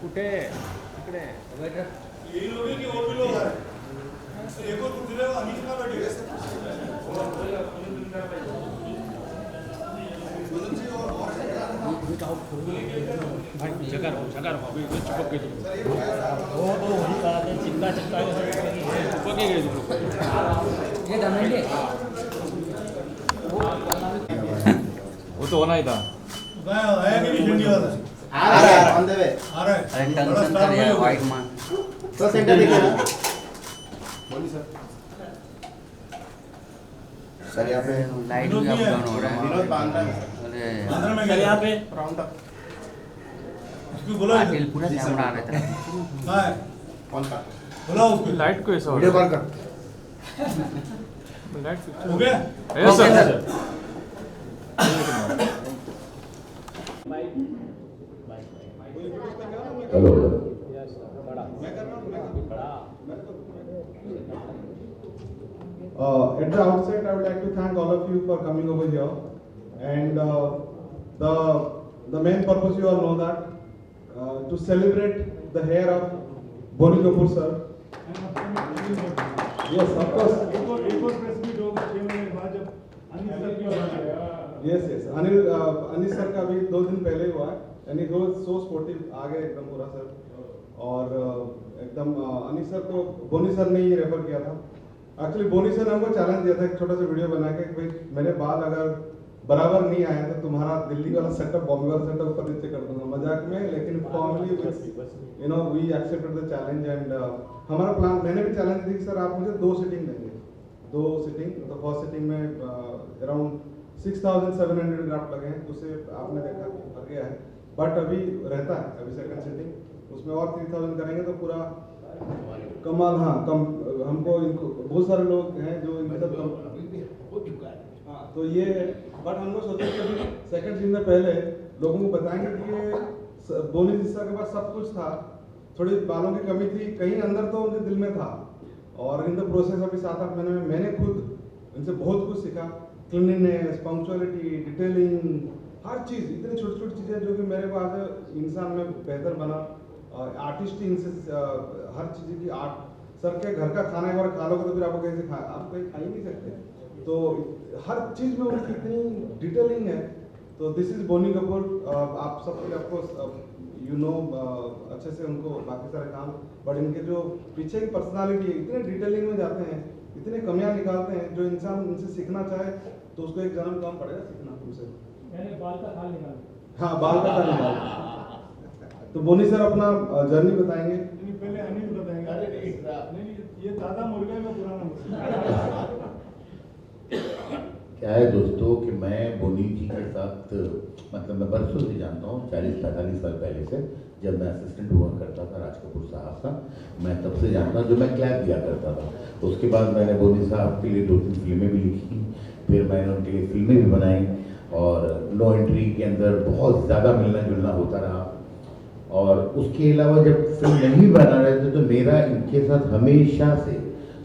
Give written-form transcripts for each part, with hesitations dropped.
कुठे इकडे ये लोग की और भी लोग हैं एक और कुछ दिले अनीस का बैठे भाई जगह रहो अभी चिपक गए वो तो वही कहा था चिपका चिपका चिपक गए तुम लोग ये दमेंगे वो तो होना ही था आया कि नहीं झंडी वाला आ रहा है ऑन द वे आ रहा है अरे टेंशन कर यार वाइट मान तो सेंटर देखिए ना बोलिए सर सर यहाँ पे लाइट भी अप डाउन हो रहा है विनोद बांद्रा में अरे बांद्रा में सर यहाँ पे राउंड अप उसको बोला आखिर पूरा कैमरा आ रहा था हां ऑन का बोला उसको लाइट को ऐसा वीडियो कॉल कर लाइट हो गया yes okay, sir hello At the outset, I would like to thank all of you for coming over here. And the main purpose you all know that to celebrate the hair of Boni Kapoor sir. Yes, of course. एक और press meet होगा 6 महीने के बाद जब Anil sir की बात आएगा Yes, yes. अनिल सर का भी 2 दिन पहले हुआ है. And he was so sportive, आ गए एकदम पूरा सर. और एकदम अनिल सर को बोनी सर ने ही रेफर किया था. एक्चुअली बोनी सर ने हमको चैलेंज दिया था एक छोटा सा वीडियो बना के भाई मेरे बाल अगर बराबर नहीं आए तो तुम्हारा दिल्ली वाला सेटअप बॉम्बे वाला सेटअप ऊपर नीचे कर दूंगा मजाक में. लेकिन formally you know we accepted the challenge and हमारा प्लान मैंने भी चैलेंज दी कि सर आप मुझे 2 सिटिंग देंगे. 2 सिटिंग तो फर्स्ट सिटिंग में अराउंड 6700 ग्राफ्ट लगे हैं. उससे आपने देखा भर गया है बट अभी रहता है अभी सेकंड सिटिंग उसमें और 3000 करेंगे तो पूरा कमाल. हाँ कम हमको इनको बहुत सारे लोग हैं जो इनके साथ हो चुका है. हाँ तो ये बट हम लोग सोचे कि अभी सेकंड सीन में पहले लोगों को बताएंगे कि ये बोनी जिसका के पास सब कुछ था. थोड़ी बालों की कमी थी कहीं अंदर तो उनके दिल में था. और इन द प्रोसेस अभी 7-8 महीने में मैंने खुद इनसे बहुत कुछ सीखा. क्लीनिनेस पंक्चुअलिटी डिटेलिंग हर चीज़ इतनी छोटी छोटी चीज़ें जो कि मेरे को आज इंसान में बेहतर बना. आर्टिस्ट इनसे हर चीज़ की आर्ट सर के घर का खाना एक बार खा लोगे तो फिर आपको कैसे खा आप कहीं खा ही नहीं सकते. तो हर चीज़ में उनकी इतनी डिटेलिंग है. तो दिस इज बोनी कपूर. आप सबको आपको यू नो अच्छे से उनको बाकी सारे काम बट इनके जो पीछे की पर्सनालिटी है इतने डिटेलिंग में जाते हैं इतने कमियां निकालते हैं जो इंसान उनसे सीखना चाहे तो उसको एक जन्म कम पड़ेगा सीखना तुमसे. बाल का खाल निकाल हाँ बाल का खाल निकाल. तो बोनी सर अपना जर्नी बताएंगे. पहले अनिल बताएंगे नहीं ये दादा मुर्गा का पुराना मसला क्या है दोस्तों कि मैं बोनी जी के साथ मतलब मैं बरसों से जानता हूँ 40-45 साल पहले से जब मैं असिस्टेंट हुआ करता था राज कपूर साहब का. मैं तब से जानता हूँ जो मैं क्लैप दिया करता था. उसके बाद मैंने बोनी साहब के लिए 2-3 फिल्में भी लिखी. फिर मैंने उनके लिए फिल्में भी बनाई और नो एंट्री के अंदर बहुत ज़्यादा मिलना जुलना होता रहा. और उसके अलावा जब फिल्म नहीं बना रहे थे तो मेरा इनके साथ हमेशा से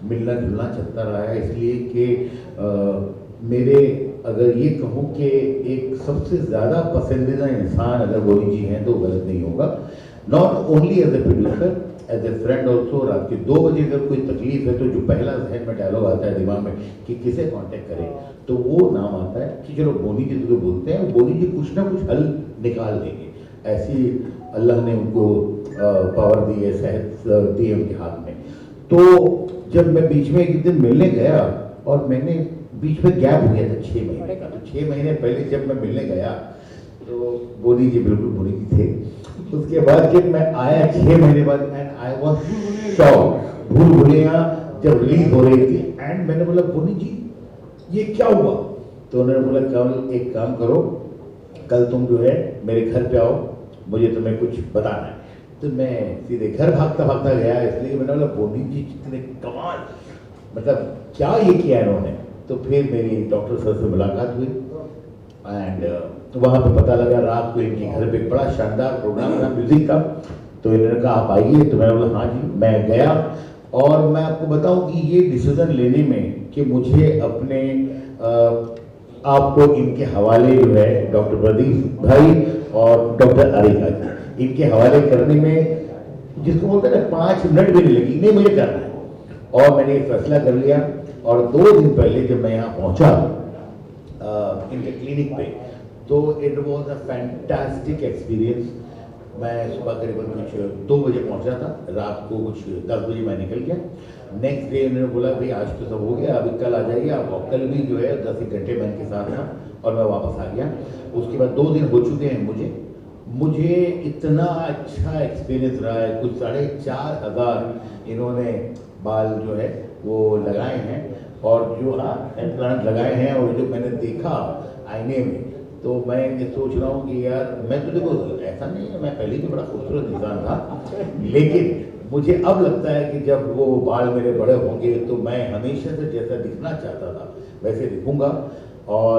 मिलना जुलना चलता रहा है. इसलिए कि मेरे अगर ये कहूँ कि एक सबसे ज़्यादा पसंदीदा इंसान अगर बोनी जी हैं तो गलत नहीं होगा. Not only as a producer as a friend also. रात के 2 बजे अगर कोई तकलीफ है तो जो पहला जहन में डायलॉग आता है दिमाग में कि किसे कांटेक्ट करें तो वो नाम आता है कि चलो बोनी जी तो बोलते हैं बोनी जी कुछ ना कुछ हल निकाल देंगे. ऐसी अल्लाह ने उनको पावर दी है सेहत दी है उनके हाथ में. तो जब मैं बीच में एक दिन मिलने गया और मैंने बीच में गैप हो गया था 6 महीने का. तो 6 महीने पहले जब मैं मिलने गया तो बोनी जी बिल्कुल बोनी जी थे. उसके बाद जब मैं आया 6 महीने बाद एंड आई वाज शॉक्ड. भूल भुलैया जब रिलीज हो रही थी एंड मैंने बोला बोनी जी ये क्या हुआ. तो उन्होंने बोला कल एक काम करो कल तुम जो है मेरे घर पे आओ, मुझे तुम्हें कुछ बताना है। तो मैं सीधे घर भागता भागता गया, इसलिए मैंने बोला बोनी जी कितने कमाल, मतलब क्या ये किया इन्होंने। तो फिर मेरी डॉक्टर सर से मुलाकात हुई एंड वहाँ पे पता लगा रात को इनके घर पे एक बड़ा शानदार प्रोग्राम था म्यूजिक का। तो इन्होंने कहा आप आइए, तो मैंने बोला हाँ जी। मैं गया और मैं आपको बताऊं कि ये डिसीजन लेने में कि मुझे अपने आपको इनके हवाले जो है डॉक्टर प्रदीप भाई और डॉक्टर आरिका जी, इनके हवाले करने में जिसको बोलते हैं ना 5 मिनट भी नहीं लगी, नहीं मुझे करना है। और मैंने एक फैसला कर लिया और 2 दिन पहले जब मैं यहाँ पहुँचा इनके क्लिनिक पे, तो it was a fantastic experience. मैं सुबह करीबन कुछ 2 बजे पहुँचा था, रात को कुछ 10 बजे मैं निकल गया। नेक्स्ट डे उन्होंने बोला भाई आज तो सब हो गया, अभी कल आ जाइए आप। और कल भी जो है 10 घंटे मैं इनके साथ था और मैं वापस आ गया। उसके बाद 2 दिन हो चुके हैं मुझे इतना अच्छा एक्सपीरियंस रहा है। कुछ 4,500 इन्होंने बाल जो है वो लगाए हैं और जो इम्प्लांट लगाए हैं, और जो मैंने देखा आईने में, तो मैं ये सोच रहा हूँ कि यार मैं तो देखो ऐसा नहीं है, मैं पहले भी बड़ा खूबसूरत इंसान था, लेकिन मुझे अब लगता है कि जब वो बाल मेरे बड़े होंगे तो मैं हमेशा से जैसा दिखना चाहता था वैसे दिखूंगा। और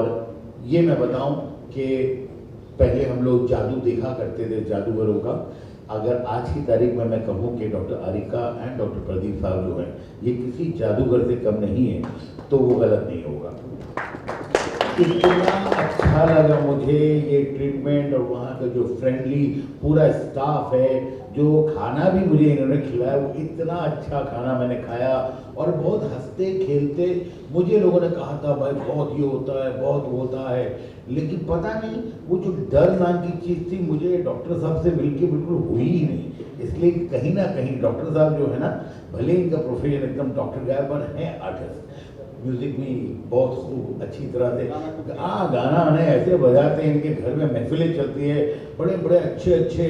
ये मैं बताऊं कि पहले हम लोग जादू देखा करते थे जादूगरों का, अगर आज की तारीख में मैं कहूँ कि doctor Arika and doctor Pradeep साहब जो हैं ये किसी जादूगर से कम नहीं है, तो वो गलत नहीं होगा। इतना अच्छा लगा मुझे ये ट्रीटमेंट, और वहाँ का जो फ्रेंडली पूरा स्टाफ है, जो खाना भी मुझे इन्होंने खिलाया वो इतना अच्छा खाना मैंने खाया, और बहुत हंसते खेलते। मुझे लोगों ने कहा था भाई बहुत ये होता है बहुत वो होता है, लेकिन पता नहीं वो जो डर नाम की चीज़ थी मुझे डॉक्टर साहब से मिलके बिल्कुल हुई ही नहीं। इसलिए कहीं ना कहीं डॉक्टर साहब जो है ना, भले इनका प्रोफेशन एकदम डॉक्टर का है पर हैं आर्टिस्ट, म्यूजिक भी बहुत खूब अच्छी तरह से गाना आने ऐसे बजाते हैं। इनके घर में महफिलें चलती है, बड़े बड़े अच्छे अच्छे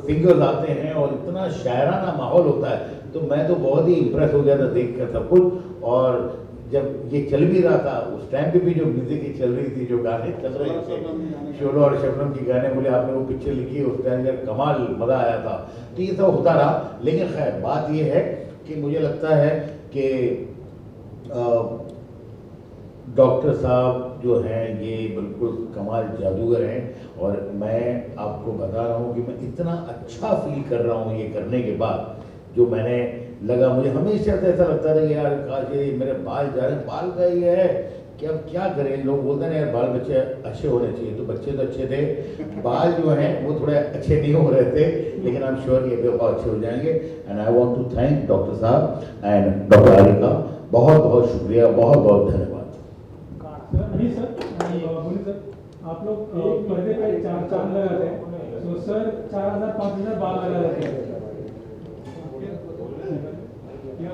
सिंगर्स आते हैं और इतना शायराना माहौल होता है। तो मैं तो बहुत ही इम्प्रेस हो गया था देख कर सब कुछ। और जब ये चल भी रहा था उस टाइम पे भी जो म्यूजिक की चल रही थी, जो गाने चल रहे थे शोलो और शबनम की गाने, बोले आपने वो पिक्चर लिखी उस टाइम जब कमाल मज़ा आया था। तो ये सब होता रहा, लेकिन खैर बात ये है कि मुझे लगता है कि डॉक्टर साहब जो हैं ये बिल्कुल कमाल जादूगर हैं। और मैं आपको बता रहा हूँ कि मैं इतना अच्छा फील कर रहा हूँ ये करने के बाद, जो मैंने लगा मुझे हमेशा से ऐसा लगता था कि यार काश ये मेरे बाल जा रहे हैं, बाल का ये है कि अब क्या करें। लोग बोलते हैं यार बाल बच्चे अच्छे होने चाहिए, तो बच्चे तो अच्छे थे, बाल जो हैं वो थोड़े अच्छे नहीं हो रहे थे, लेकिन आई एम श्योर ये भी बहुत अच्छे हो जाएंगे। And I want to thank doctor साहब एंड डॉक्टर आरिका, बहुत बहुत शुक्रिया, बहुत बहुत धन्यवाद। नहीं सर, बोलिए सर, आप लोग पर्दे पे 4 चांद लगाते हैं, तो सर 4,000-5,000 बाल लगा देते हैं।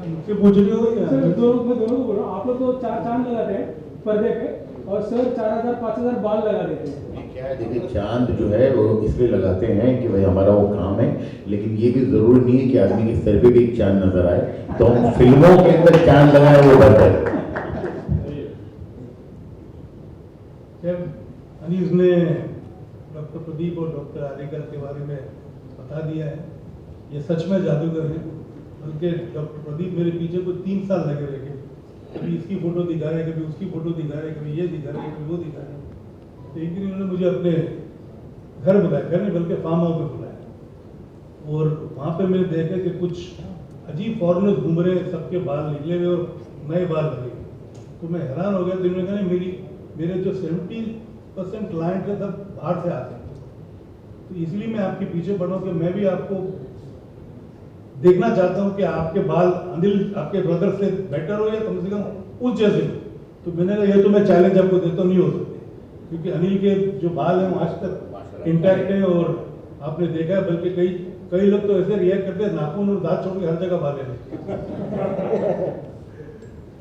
मुझसे पूछ रही हो या सर? मैं दोनों को बोल रहा हूँ। आप लोग तो 4 चांद लगाते हैं पर्दे पे, और सर 4,000-5,000 बाल लगा देते हैं। क्या है देखिए, चांद जो है वो इसलिए लगाते हैं कि भाई हमारा वो काम है, लेकिन ये भी जरूरी नहीं है कि आदमी के सर पे भी एक चांद नजर आए, तो हम फिल्मों के अंदर चांद लगाए वो बेहतर है। अनीस ने डॉक्टर प्रदीप और डॉक्टर आरिका के बारे में बता दिया है, ये सच में जादूगर हैं। बल्कि डॉक्टर प्रदीप मेरे पीछे को 3 साल लगे रहे, कभी इसकी फोटो दिखा रहे, कभी उसकी फोटो दिखा रहे, कभी ये दिखा रहे, कभी वो दिखा रहे। तो एक दिन उन्होंने मुझे अपने घर बुलाया, घर नहीं बल्कि फार्म हाउस में बुलाया, और वहाँ पे मैंने देखा कि कुछ अजीब फॉरेनर्स घूम रहे हैं, सबके बाल निकले हुए और नए बाल लगे। तो मैं हैरान हो गया। तो इन्होंने कहा मेरे जो 70% क्लाइंट है सब बाहर से आते हैं, तो इसलिए मैं आपके पीछे पड़ा हूँ कि मैं भी आपको देखना चाहता हूँ कि आपके बाल अनिल आपके ब्रदर से बेटर हो या कम से कम उस जैसे हो। तो मैंने कहा ये तो मैं चैलेंज आपको देता हूँ, नहीं हो सकते, क्योंकि अनिल के जो बाल हैं वो आज तक इंटैक्ट हैं। और आपने देखा है, बल्कि कई लोग तो ऐसे रिएक्ट करते हैं नाखून और दांत छोड़ के हर जगह बाल हैं।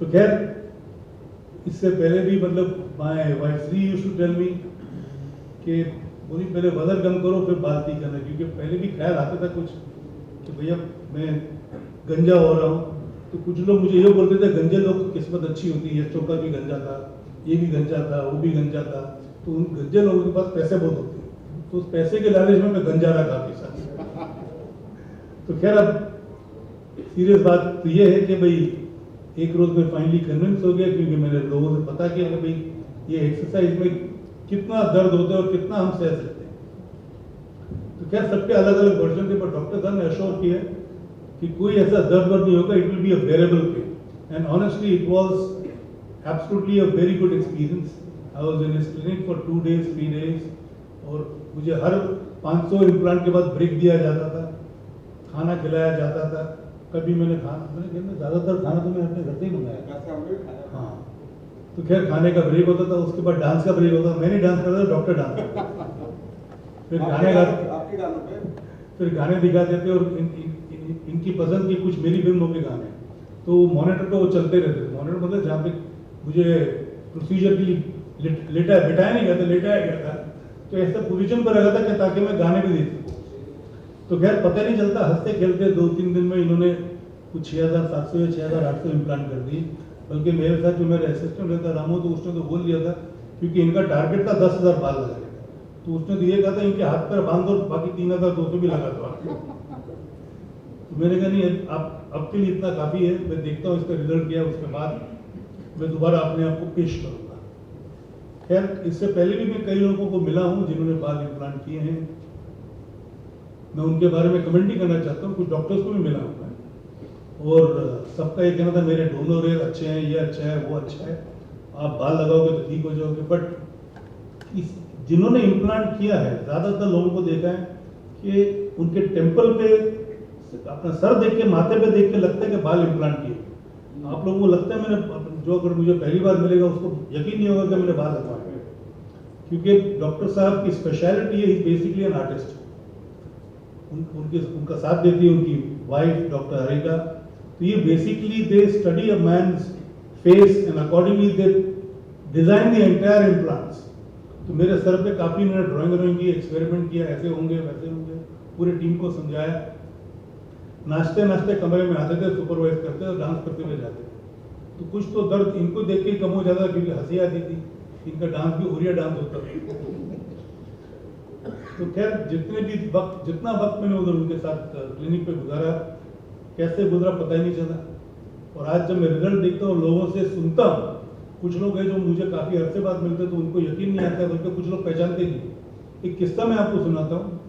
तो खैर, इससे पहले भी मतलब my wife Shri used to tell me कि बोली पहले वजन कम करो फिर बाल ठीक करना, क्योंकि पहले भी ख्याल आता था कुछ कि भैया मैं गंजा हो रहा हूँ। तो कुछ लोग मुझे ये बोलते थे गंजे लोग की किस्मत अच्छी होती है, ये चौका भी गंजा था, ये भी गंजा था, वो भी गंजा था। तो उन गंजे लोगों के पास पैसे बहुत होते हैं, तो उस पैसे के लालच में मैं गंजा रहा काफी साल। तो खैर अब सीरियस बात तो ये है कि भाई एक रोज में फाइनली कन्विंस हो गया, क्योंकि मैंने लोगों से पता किया कि भाई ये एक्सरसाइज में कितना दर्द होता है और कितना हम सह सकते हैं। तो खैर सबके अलग अलग वर्जन थे, पर डॉक्टर साहब ने अश्योर किया कि कोई ऐसा दर्द नहीं होगा, it will be a bearable pain. And honestly it was absolutely a very good experience. I was in his clinic for 2 days 3 days, और मुझे हर 500 इम्प्लांट के बाद ब्रेक दिया जाता था, खाना खिलाया जाता था। कभी मैंने ज़्यादातर खाना तो मैं अपने घर से ही मंगाया। हाँ, तो खैर खाने का ब्रेक होता था, उसके बाद डांस का ब्रेक होता था। मैं नहीं डांस करता था, डॉक्टर डांस करता था। फिर गाने गाते, फिर गाने दिखाते थे, और इनकी पसंद की कुछ मेरी फिल्मों के गाने, तो मॉनिटर पे वो चलते रहते थे। मॉनिटर मतलब जहाँ पे मुझे प्रोसीजर के लिए बिठाया नहीं गया था, लेटाया गया था, तो ऐसा पोजीशन पर रखा था कि ताकि मैं गाने भी देख सकूँ। तो खैर पता नहीं चलता, हंसते खेलते 2-3 दिन में इन्होंने कुछ 6,700 या 6,800 इम्प्लांट कर दिए। बल्कि मेरे साथ जो मेरा असिस्टेंट रहता रामू, तो उसने तो बोल दिया था, क्योंकि इनका टारगेट था 10,000 बाल लगाने का, तो उसने तो ये कहा था इनके हाथ पर बांध दो, बाकी 3,200 भी लगा दो। तो मैंने कहा नहीं, आप अब के लिए इतना काफ़ी है, मैं देखता हूँ इसका रिजल्ट क्या है, उसके बाद मैं दोबारा अपने आप को पेश करूँगा। खैर इससे पहले भी मैं कई लोगों को मिला हूँ जिन्होंने बाल इम्प्लांट किए हैं, मैं उनके बारे में कमेंट नहीं करना चाहता हूँ। कुछ डॉक्टर्स को भी मिला हूँ मैं, और सबका ये कहना था मेरे डोनर है अच्छे हैं, ये अच्छा है, वो अच्छा है, आप बाल लगाओगे तो ठीक हो जाओगे। बट जिन्होंने इम्प्लांट किया है, ज़्यादातर लोगों को देखा है कि उनके टेम्पल पे अपना सर देख के, माथे पे देख के लगता है कि बाल इम्प्लांट किए। आप लोगों को लगता है मैंने, जो अगर मुझे पहली बार मिलेगा उसको यकीन नहीं होगा कि मैंने बाल लगवाए, क्योंकि डॉक्टर साहब की स्पेशलिटी है, बेसिकली एन आर्टिस्ट। उनका साथ देती है उनकी वाइफ डॉक्टर हरिका। तो ये basically they study a man's face and accordingly they design the entire implants. तो मेरे सर पे काफ़ी इन्होंने ड्राइंग की, एक्सपेरिमेंट किया, ऐसे होंगे वैसे होंगे, पूरी टीम को समझाया। नाचते नाचते कमरे में आते थे, सुपरवाइज करते और डांस करते हुए जाते थे। तो कुछ तो दर्द इनको देख के कम हो जाता, क्योंकि हंसी आती थी। इनका डांस भी ओरिया डांस होता था। तो खैर जितना वक्त मैंने उधर उनके साथ क्लिनिक पे गुजारा, कैसे गुजरा पता ही नहीं चला। और आज जब मैं रिजल्ट देखता हूँ, लोगों से सुनता हूँ, कुछ लोग हैं जो मुझे काफ़ी अरसे बाद मिलते तो उनको यकीन नहीं आता, बल्कि कुछ लोग पहचानते नहीं। एक किस्सा मैं आपको सुनाता हूँ।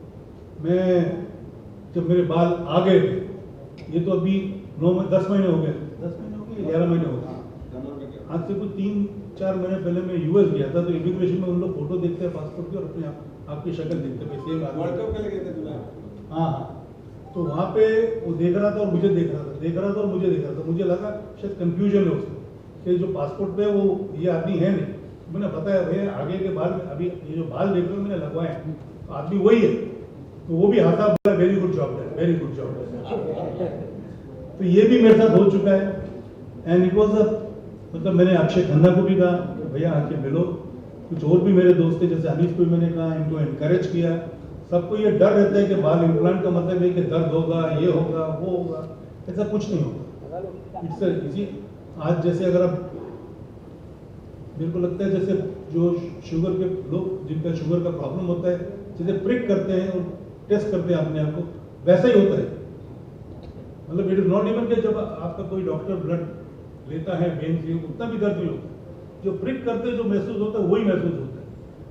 मैं जब मेरे बाल आ गए थे, ये तो अभी 10 महीने हो गए, 10 महीने हो गए, 11 महीने हो गए। आज से कुछ 3-4 महीने पहले मैं यूएस गया था, तो इमिग्रेशन में उन लोग फोटो देखते हैं पासपोर्ट की, और अपने आपकी शक्ल देखते हैं, सेम आदमी। हाँ, तो वहाँ पे वो देख रहा था और मुझे देख रहा था, मुझे लगा शायद कंफ्यूजन है उसको कि जो पासपोर्ट पे वो ये आदमी है नहीं। मैंने बताया भैया आगे के बाल, अभी ये जो बाल देख रहे हो मैंने लगवाए हैं, तो आदमी वही है। तो वो भी हंसा, बोला वेरी गुड जॉब है, वेरी गुड जॉब है। तो ये भी मेरे साथ हो चुका है। एंड इट वॉज मतलब मैंने अक्षय खन्ना को भी कहा भैया आके मिलो। कुछ और भी मेरे दोस्त थे, जैसे अनीस को भी मैंने कहा, इनको इनकरेज किया। सबको ये डर रहता है कि बाल इम्प्लांट का मतलब है कि दर्द होगा, ये होगा, वो होगा। ऐसा कुछ नहीं होगा। इट्स इसी आज जैसे अगर आप, मेरे को लगता है जैसे जो शुगर के लोग जिनका शुगर का प्रॉब्लम होता है, जैसे प्रिक करते हैं और टेस्ट करते हैं अपने आप को, वैसा ही होता है। मतलब इट इज नॉट इवन कि जब आपका कोई डॉक्टर ब्लड लेता है वेन से, उतना भी दर्द नहीं होता। जो प्रिक करते हैं, जो महसूस होता है वही महसूस होता है।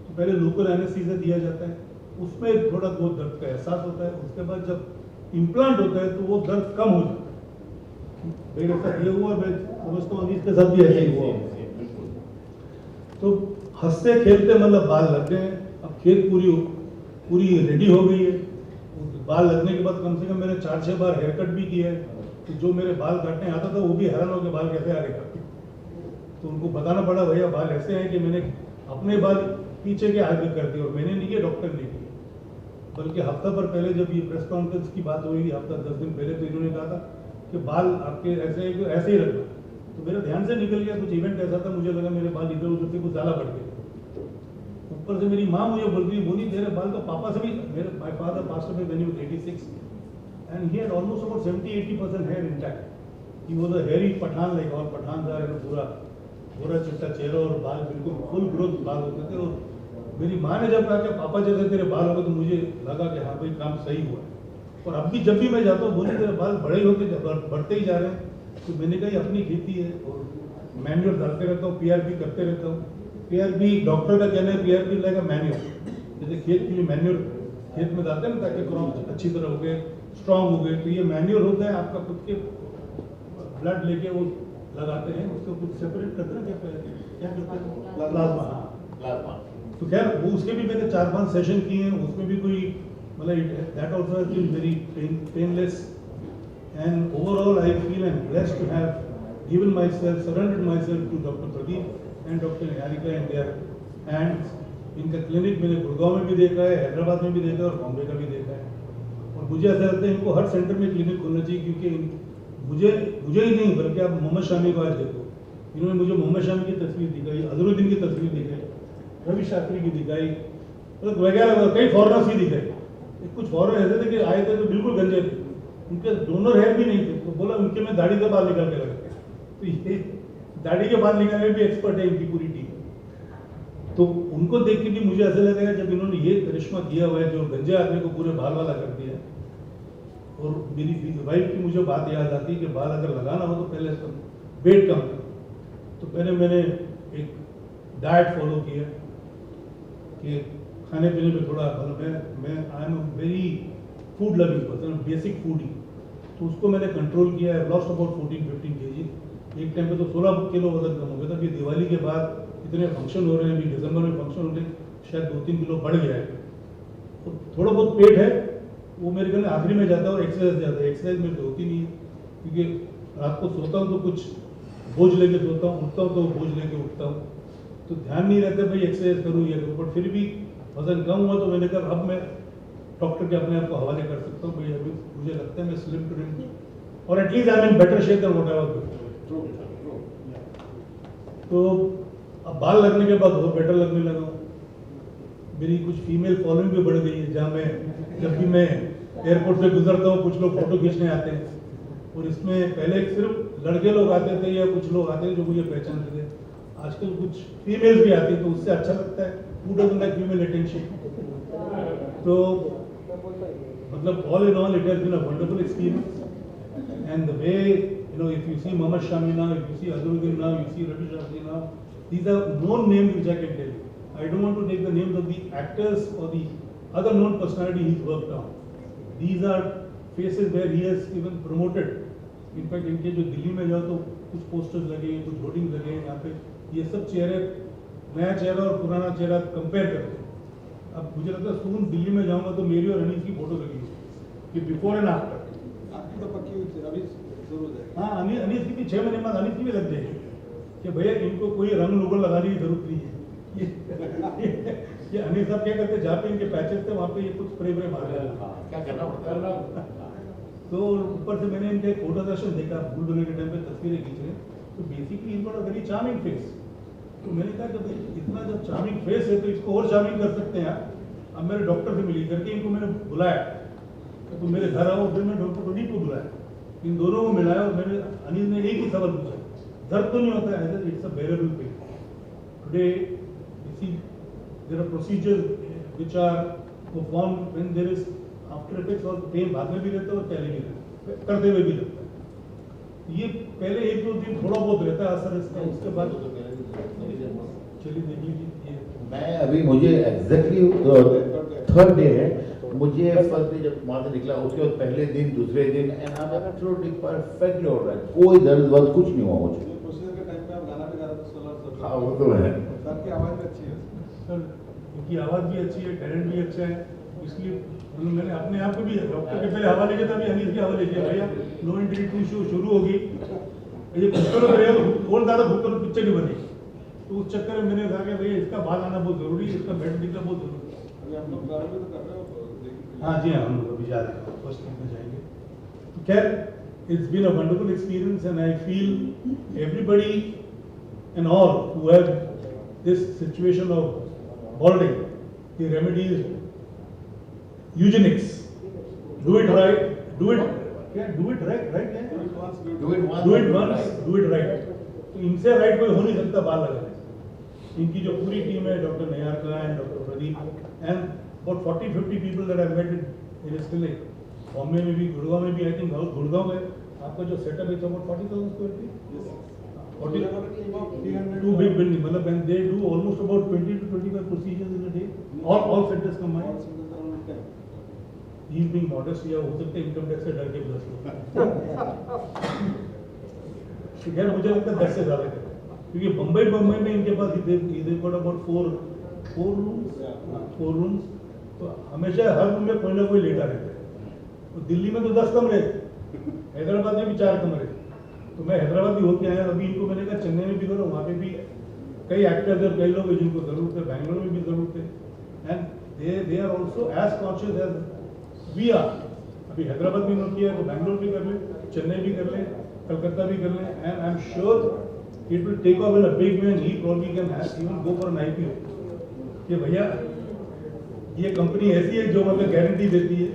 तो पहले लोकल एनेस्थीसिया दिया जाता है, उसमें थोड़ा बहुत दर्द का एहसास होता है। उसके बाद जब इम्प्लांट होता है तो वो दर्द कम हो जाता है। मेरे साथ ये हुआ, मैं समझता हूँ इसके साथ भी ऐसे ही हुआ। तो हंसते खेलते मतलब बाल लग गए। अब खेत पूरी रेडी हो गई है। बाल लगने के बाद कम से कम मैंने 4-6 बार हेयर कट भी किया है। तो जो मेरे बाल काटने आता था वो भी हैरान हो गए, बाल कैसे आ गए। तो उनको बताना पड़ा भैया बाल ऐसे हैं कि मैंने अपने बाल पीछे के आगे कर दिए, और मैंने नहीं किया, डॉक्टर ने किया। बल्कि हफ्ता भर पहले जब ये प्रेस कॉन्फ्रेंस की बात हुई थी, हफ्ता 10 दिन पहले, तो इन्होंने कहा था कि बाल आपके ऐसे हैं कि ऐसे ही रखना। तो मेरे ध्यान से निकल गया, कुछ इवेंट ऐसा था, मुझे लगा मेरे बाल इधर उधर से कुछ ज़्यादा बढ़ गए। ऊपर से मेरी माँ मुझे बोली तेरे बाल तो पापा से भी, मेरे my father passed away when he was 86 and he had almost about 70-80% hair intact. He was a hairy Pathan, like और पठान था, पूरा चिट्टा चेहरा और बाल बिल्कुल फुल ग्रोथ बाल होते थे। और मेरी माँ ने जब कहा कि पापा जैसे तेरे बाल हो गए, तो मुझे लगा कि हाँ भाई काम सही हुआ है। और अब भी जब भी मैं जाता हूँ, बोली तेरे बाल बड़े ही होते बढ़ते ही जा रहे हैं। तो मैंने कहा ये अपनी खेती है, और मैन्योर डालते रहता हूँ, पीआरपी करते रहता हूँ। पीआरपी डॉक्टर का कहना है पीआरपी लाइक मैन्योर, जैसे खेत के लिए मैन्योर खेत में डालते हैं ना, ताकि क्रॉप अच्छी तरह हो गए, स्ट्रांग हो गए। तो ये मैन्योर होता है आपका खुद के ब्लड लेके वो लगाते हैं, उसको कुछ सेपरेट करते हैं, क्या करते हैं, प्लाज्मा। प्लाज्मा। तो खैर वो उसके भी मैंने 4-5 सेशन किए हैं, उसमें भी कोई मतलब that also has been very painless, and overall I feel I am blessed to have given myself, surrendered myself to doctor Pradeep and doctor Niharika and there and इनका क्लिनिक मैंने गुड़गांव में भी देखा है, हैदराबाद में भी देखा है, और बॉम्बे का भी देखा है। और मुझे ऐसा लगता है इनको हर सेंटर में क्लिनिक खोलना चाहिए, क्योंकि मुझे ही नहीं बल्कि आप मोहम्मद शामी को आज देखो, इन्होंने मुझे मोहम्मद शामी की तस्वीर दिखाई, अजहरुद्दीन की तस्वीर दिखाई, रवि शास्त्री की दिखाई, मतलब वगैरह कई फॉरनर्स की दिखाई। कुछ फॉरनर ऐसे थे कि आए थे तो बिल्कुल गंजे थे, उनके डोनर हेयर भी नहीं थे, तो बोला उनके में दाढ़ी से बाल निकाल के लगे। तो ये दाढ़ी के बाल निकालने में भी एक्सपर्ट है इनकी पूरी टीम। तो उनको देख के भी मुझे ऐसा लगेगा जब इन्होंने ये करिश्मा किया हुआ है, जो गंजे आदमी को पूरे बाल वाला कर दिया। और मेरी वाइफ की मुझे बात याद आती है कि बाल अगर लगाना हो तो पहले वेट कम करो। तो पहले मैंने एक डाइट फॉलो किया कि खाने पीने में थोड़ा मैं I am very food loving person, basic food ही, तो उसको मैंने कंट्रोल किया है। Lost about 14-15 kg। एक टाइम पे तो 16 किलो वजन कम हो गया था। फिर दिवाली के बाद इतने फंक्शन हो रहे हैं, अभी दिसंबर में फंक्शन हो रहे हैं, शायद 2-3 किलो बढ़ गया है। तो थोड़ा बहुत पेट है वो मेरे ख्याल में आखिरी में जाता है, और एक्सरसाइज ज़्यादा है। एक्सरसाइज मेरे को होती नहीं है, क्योंकि रात को सोता हूँ तो कुछ बोझ लेके सोता हूँ, उठता हूँ तो बोझ लेके उठता हूँ, तो ध्यान नहीं रहता भाई एक्सरसाइज करूँ या करूँ। बट फिर भी वजन कम हुआ तो मैंने कहा अब मैं डॉक्टर के अपने आप को हवाले कर सकता हूँ भाई, अभी मुझे लगता है मैं स्लिम टू डिम, और at least I am in better shape than what I was before. तो अब बाल लगने के बाद और बेटर लगने लगा। मेरी कुछ फीमेल फॉलोइंग भी बढ़ गई है, जहाँ मैं जब भी मैं एयरपोर्ट से गुजरता हूँ कुछ लोग फोटो खींचने आते हैं। और इसमें पहले सिर्फ लड़के लोग आते थे या कुछ लोग आते थे जो मुझे पहचानते थे, आजकल कुछ फीमेल्स भी आती है, तो उससे अच्छा लगता है। Who doesn't like female attention? तो मतलब all in all it has been a wonderful experience, and the way if you see Mohammad Shami now, if you see Azharuddin now, you see Ravi Shastri now, these are known names which I can tell you. I don't want to take the names of the actors or the other known personality he's worked on. These are faces where he has even promoted. In fact इनके जो दिल्ली में जाओ तो कुछ posters लगे हैं, कुछ hoarding लगे हैं, यहाँ पे ये सब चेहरे, नया चेहरा और पुराना चेहरा कंपेयर करते हैं। अब मुझे लगता है सून दिल्ली में जाऊंगा तो मेरी और अनीस की फोटो लगी होगी कि बिफोर एंड आफ्टर। आपकी तो पक्की हुई थी, अभी शुरू हो जाएगी। हाँ, अनीस की भी 6 महीने बाद अनीस की भी लग जाएगी कि भैया इनको कोई रंग लुगल लगाने की जरूरत नहीं है। ये अनीस साहब क्या करते, जहाँ पे इनके पैचेस थे वहाँ पे ये कुछ स्प्रे व्रे मार रहे हैं, क्या करना पड़ता है। तो ऊपर से मैंने इनका एक फोटो सेशन देखा, भूल धोने के टाइम पे तस्वीरें खींच रहे हैं, तो बेसिकली इनको अ वेरी चार्मिंग फेस। तो मैंने कहा कि भाई इतना जब चार्मिंग फेस है तो इसको और चार्मिंग कर सकते हैं आप। अब मेरे डॉक्टर से मिली करके इनको मैंने बुलाया, तो मेरे घर आओ, फिर मैं डॉक्टर प्रदीप को बुलाया, इन दोनों को मिलाया, और मैंने अनिल ने एक ही सवाल पूछा, दर्द तो नहीं होता है? It's a bearable pain. Today you see there are procedures which are performed when there is after effects, और पेन बाद में भी रहता है और पहले भी रहता है, करते हुए भी रहता है। ये पहले 1-2 दिन थोड़ा बहुत रहता है असर इसका, उसके बाद चलिए देख लीजिए। मैं अभी मुझे एग्जैक्टली 3rd डे है, मुझे फर्स्ट डे जब वहाँ से निकला उसके बाद पहले दिन, दूसरे दिन, and I am absolutely perfectly alright, कोई दर्द वर्द कुछ नहीं हुआ मुझे। प्रोसीजर के टाइम पे आप गाना भी गा रहे थे, सोलर। हाँ वो तो है। सर की आवाज़ भी अच्छी है। सर उनकी आवाज़ भी अच्छी है, टैलेंट भी अच्छा है, इसलिए मैंने अपने आप को भी डॉक्टर के पहले हवाले किया था, अभी अनिल की हवाले किया। भैया नो एंट्री 2 शो शुरू होगी, ये पिक्चर और ज़्यादा भूख पिक्चर नहीं बनी, तो उस चक्कर में मैंने कहा कि भैया इसका बाल आना बहुत जरूरी है, इसका बेड दिखना बहुत जरूरी है। अभी हम लोग गाना भी तो कर रहे हो। हाँ जी हाँ, हम लोग अभी जा रहे हैं, फर्स्ट टाइम में जाएंगे। तो खैर it's been a wonderful experience, and I feel everybody and all who have this situation of balding, the remedy is eugenics. Do it right, do it right, do it once, do it right. तो इनसे right कोई हो नहीं सकता बाल लगाने। इनकी जो पूरी टीम है, डॉक्टर निहारिका एंड डॉक्टर करीब, and about 40-50 people that I met in SLA, Bombay में भी, गुड़गांव में भी, I think गुड़गांव में आपका जो सेटअप है about 40,000 square feet, 2 big building, मतलब and they do almost about 20 to 25 procedures in a day, all centers combined. He is being modest, या हो सकता है इनकम टैक्स से डर के प्लस खैर मुझे लगता है 10 से ज़्यादा करें, क्योंकि बम्बई में इनके पास इधर got about 4 rooms, तो हमेशा हर रूम में कोई ना कोई लेटा रहता है। तो दिल्ली में तो 10 कमरे, हैदराबाद में भी 4 कमरे, तो मैं हैदराबाद भी होके आया, अभी इनको मैंने कहा चेन्नई में भी करो, वहाँ पे भी कई एक्टर्स और कई लोग हैं जिनको जरूरत है, बैंगलोर में भी जरूरत है, and they are also as conscious as we are. अभी हैदराबाद भी नोट किया है तो बैंगलोर भी कर ले, चेन्नई भी कर ले, कलकत्ता भी कर ले, and I am sure it will take off in a big way, and he probably can even go for an IPO कि भैया ये कंपनी ऐसी है जो मतलब गारंटी देती है